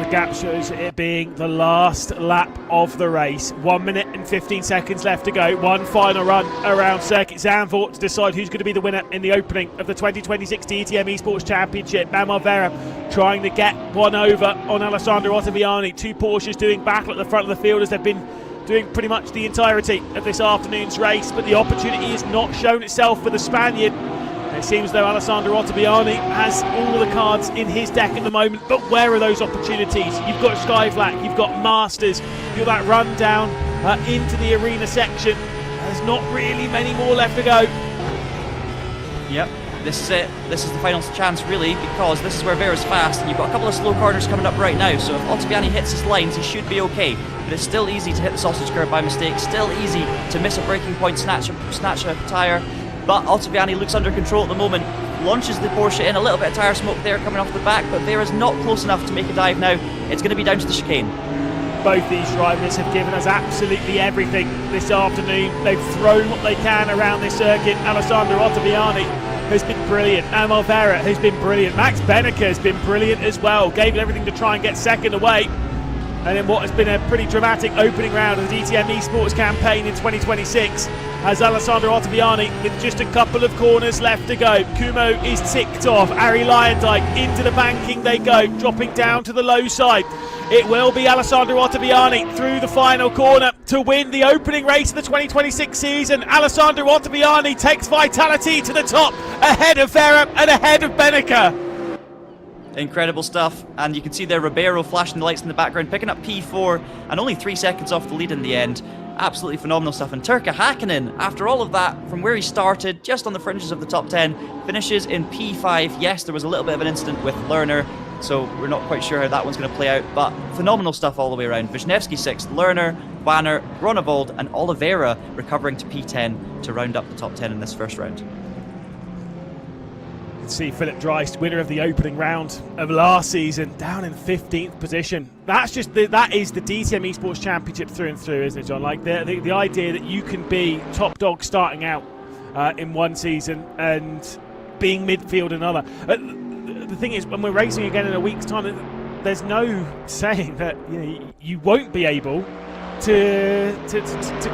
The gap shows it being the last lap of the race. 1 minute and 15 seconds left to go. One final run around Circuit Zandvoort to decide who's going to be the winner in the opening of the 2026 DTM Esports Championship. Manuel Vera trying to get one over on Alessandro Ottaviani. 2 Porsches doing battle at the front of the field as they've been doing pretty much the entirety of this afternoon's race, but the opportunity has not shown itself for the Spaniard. It seems though Alessandro Ottaviani has all the cards in his deck at the moment, but where are those opportunities? You've got Sky Black, you've got Masters, you've got that run down into the arena section. There's not really many more left to go. Yep, this is it. This is the final chance, really, because this is where Vera's fast, and you've got a couple of slow corners coming up right now, so if Ottaviani hits his lines, he should be okay. But it's still easy to hit the sausage curve by mistake, still easy to miss a braking point, snatch a tyre. But Ottaviani looks under control at the moment, launches the Porsche in, a little bit of tyre smoke there coming off the back, but Vera's not close enough to make a dive now. It's going to be down to the chicane. Both these drivers have given us absolutely everything this afternoon. They've thrown what they can around this circuit. Alessandro Ottaviani has been brilliant. Manuel Vera has been brilliant. Max Beneke has been brilliant as well. Gave it everything to try and get second away. And in what has been a pretty dramatic opening round of the DTM Esports campaign in 2026, has Alessandro Ottaviani with just a couple of corners left to go. Kumo is ticked off. Ari Line-Dyke into the banking they go, dropping down to the low side. It will be Alessandro Ottaviani through the final corner to win the opening race of the 2026 season. Alessandro Ottaviani takes Vitality to the top, ahead of Vera and ahead of Beneke. Incredible stuff. And you can see there Ribeiro flashing the lights in the background, picking up P4 and only 3 seconds off the lead in the end. Absolutely phenomenal stuff. And Turkka Häkkinen, after all of that, from where he started, just on the fringes of the top 10, finishes in P5. Yes, there was a little bit of an incident with Lerner, so we're not quite sure how that one's going to play out, but phenomenal stuff all the way around. Wisniewski 6th, Lerner, Wanner, Groenewold and Oliveira recovering to P10 to round up the top 10 in this first round. You can see Philip Dreist, winner of the opening round of last season, down in 15th position. That is the DTM Esports Championship through and through, isn't it, John? Like the idea that you can be top dog starting out in one season and being midfield another. The thing is, when we're racing again in a week's time, there's no saying that you won't be able to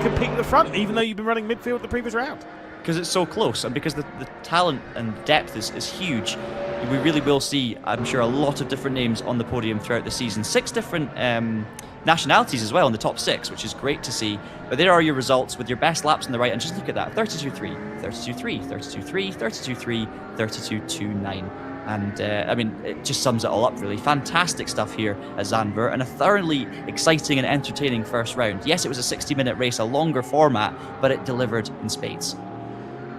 compete at the front, even though you've been running midfield the previous round. Because it's so close, and because the talent and depth is huge, we really will see, I'm sure, a lot of different names on the podium throughout the season. 6 different nationalities as well in the top 6, which is great to see. But there are your results with your best laps on the right, and just look at that: 32.3, 32.3, 32.3, 32.3, 32.29. And I mean, it just sums it all up, really. Fantastic stuff here at Zandvoort, and a thoroughly exciting and entertaining first round. Yes, it was a 60-minute race, a longer format, but it delivered in spades.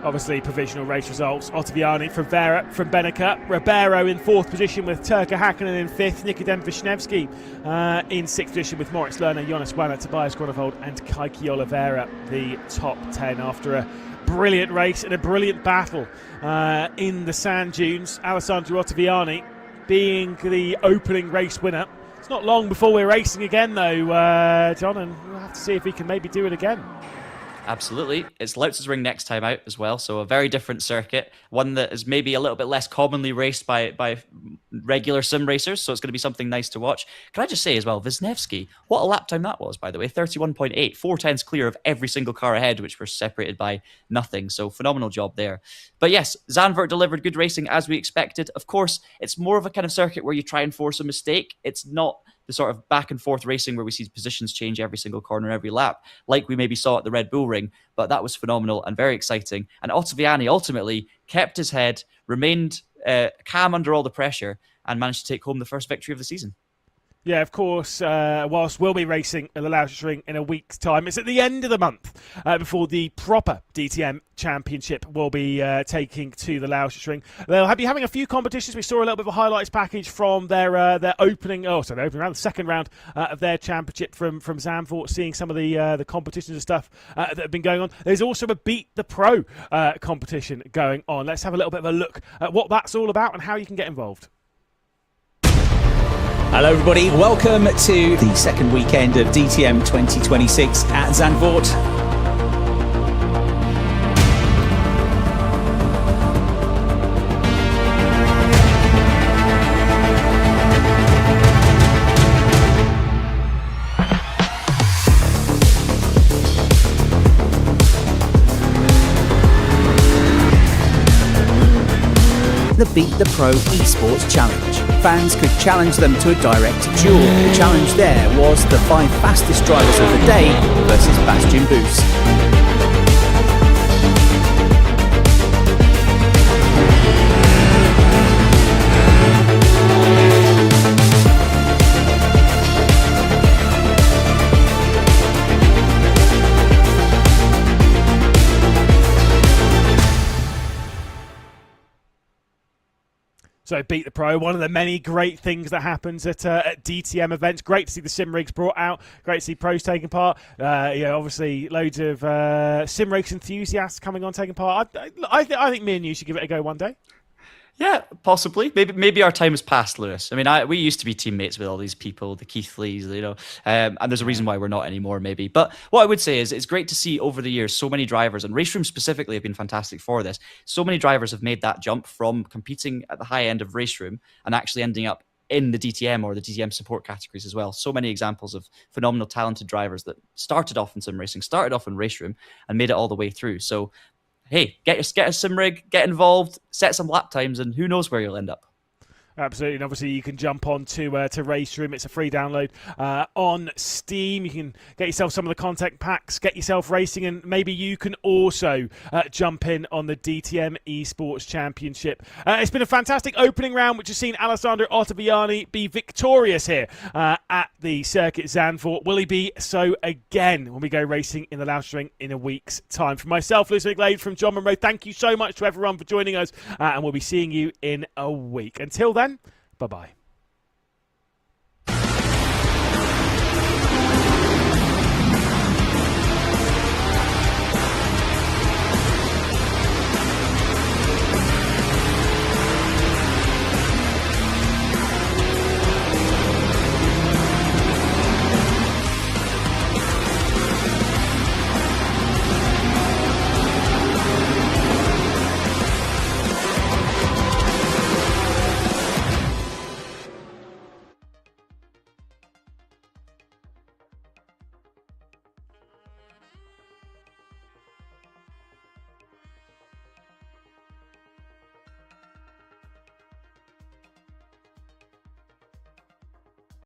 Obviously, provisional race results: Ottaviani from Benica, Ribeiro in 4th position with Turkka Häkkinen in 5th, Nikodem Wisniewski in 6th position with Moritz Lerner, Jonas Wanner, Tobias Groenewold and Kaiki Oliveira, the top 10 after a brilliant race and a brilliant battle in the sand dunes. Alessandro Ottaviani being the opening race winner. It's not long before we're racing again, though, John, and we'll have to see if we can maybe do it again. Absolutely. It's Lautz's Ring next time out as well, so a very different circuit, one that is maybe a little bit less commonly raced by regular sim racers, so it's going to be something nice to watch. Can I just say as well, Wisniewski, what a lap time that was, by the way, 31.8, 4/10 clear of every single car ahead, which were separated by nothing, so phenomenal job there. But yes, Zandvoort delivered good racing as we expected. Of course, it's more of a kind of circuit where you try and force a mistake. It's not the sort of back and forth racing where we see positions change every single corner, every lap, like we maybe saw at the Red Bull Ring, but that was phenomenal and very exciting. And Ottaviani ultimately kept his head, remained calm under all the pressure, and managed to take home the first victory of the season. Yeah, of course, whilst we'll be racing at the Lausitz Ring in a week's time, it's at the end of the month before the proper DTM Championship will be taking to the Lausitz Ring. They'll be having a few competitions. We saw a little bit of a highlights package from their opening round, the second round of their championship from Zandvoort, seeing some of the competitions and stuff that have been going on. There's also a Beat the Pro competition going on. Let's have a little bit of a look at what that's all about and how you can get involved. Hello everybody, welcome to the second weekend of DTM 2026 at Zandvoort. The Beat the Pro eSports Challenge. Fans could challenge them to a direct duel. The challenge there was the 5 fastest drivers of the day versus Bastian Boost. So Beat the Pro, one of the many great things that happens at DTM events. Great to see the sim rigs brought out. Great to see pros taking part. Obviously loads of sim race enthusiasts coming on taking part. I think me and you should give it a go one day. Yeah, possibly. Maybe our time has passed, Lewis. I mean, we used to be teammates with all these people, the Keith Lees, and there's a reason why we're not anymore, maybe. But what I would say is it's great to see over the years so many drivers, and race rooms specifically have been fantastic for this. So many drivers have made that jump from competing at the high end of race room and actually ending up in the DTM or the DTM support categories as well. So many examples of phenomenal, talented drivers that started off in sim racing, started off in race room, and made it all the way through. So hey, get a sim rig, get involved, set some lap times, and who knows where you'll end up. Absolutely, and obviously you can jump on to Race Room. It's a free download on Steam. You can get yourself some of the content packs, get yourself racing, and maybe you can also jump in on the DTM eSports Championship. It's been a fantastic opening round, which has seen Alessandro Ottaviani be victorious here at the Circuit Zandvoort. Will he be so again when we go racing in the Lauschring in a week's time? For myself, Lewis McGlade, from John Monroe, thank you so much to everyone for joining us, and we'll be seeing you in a week. Until then, bye-bye.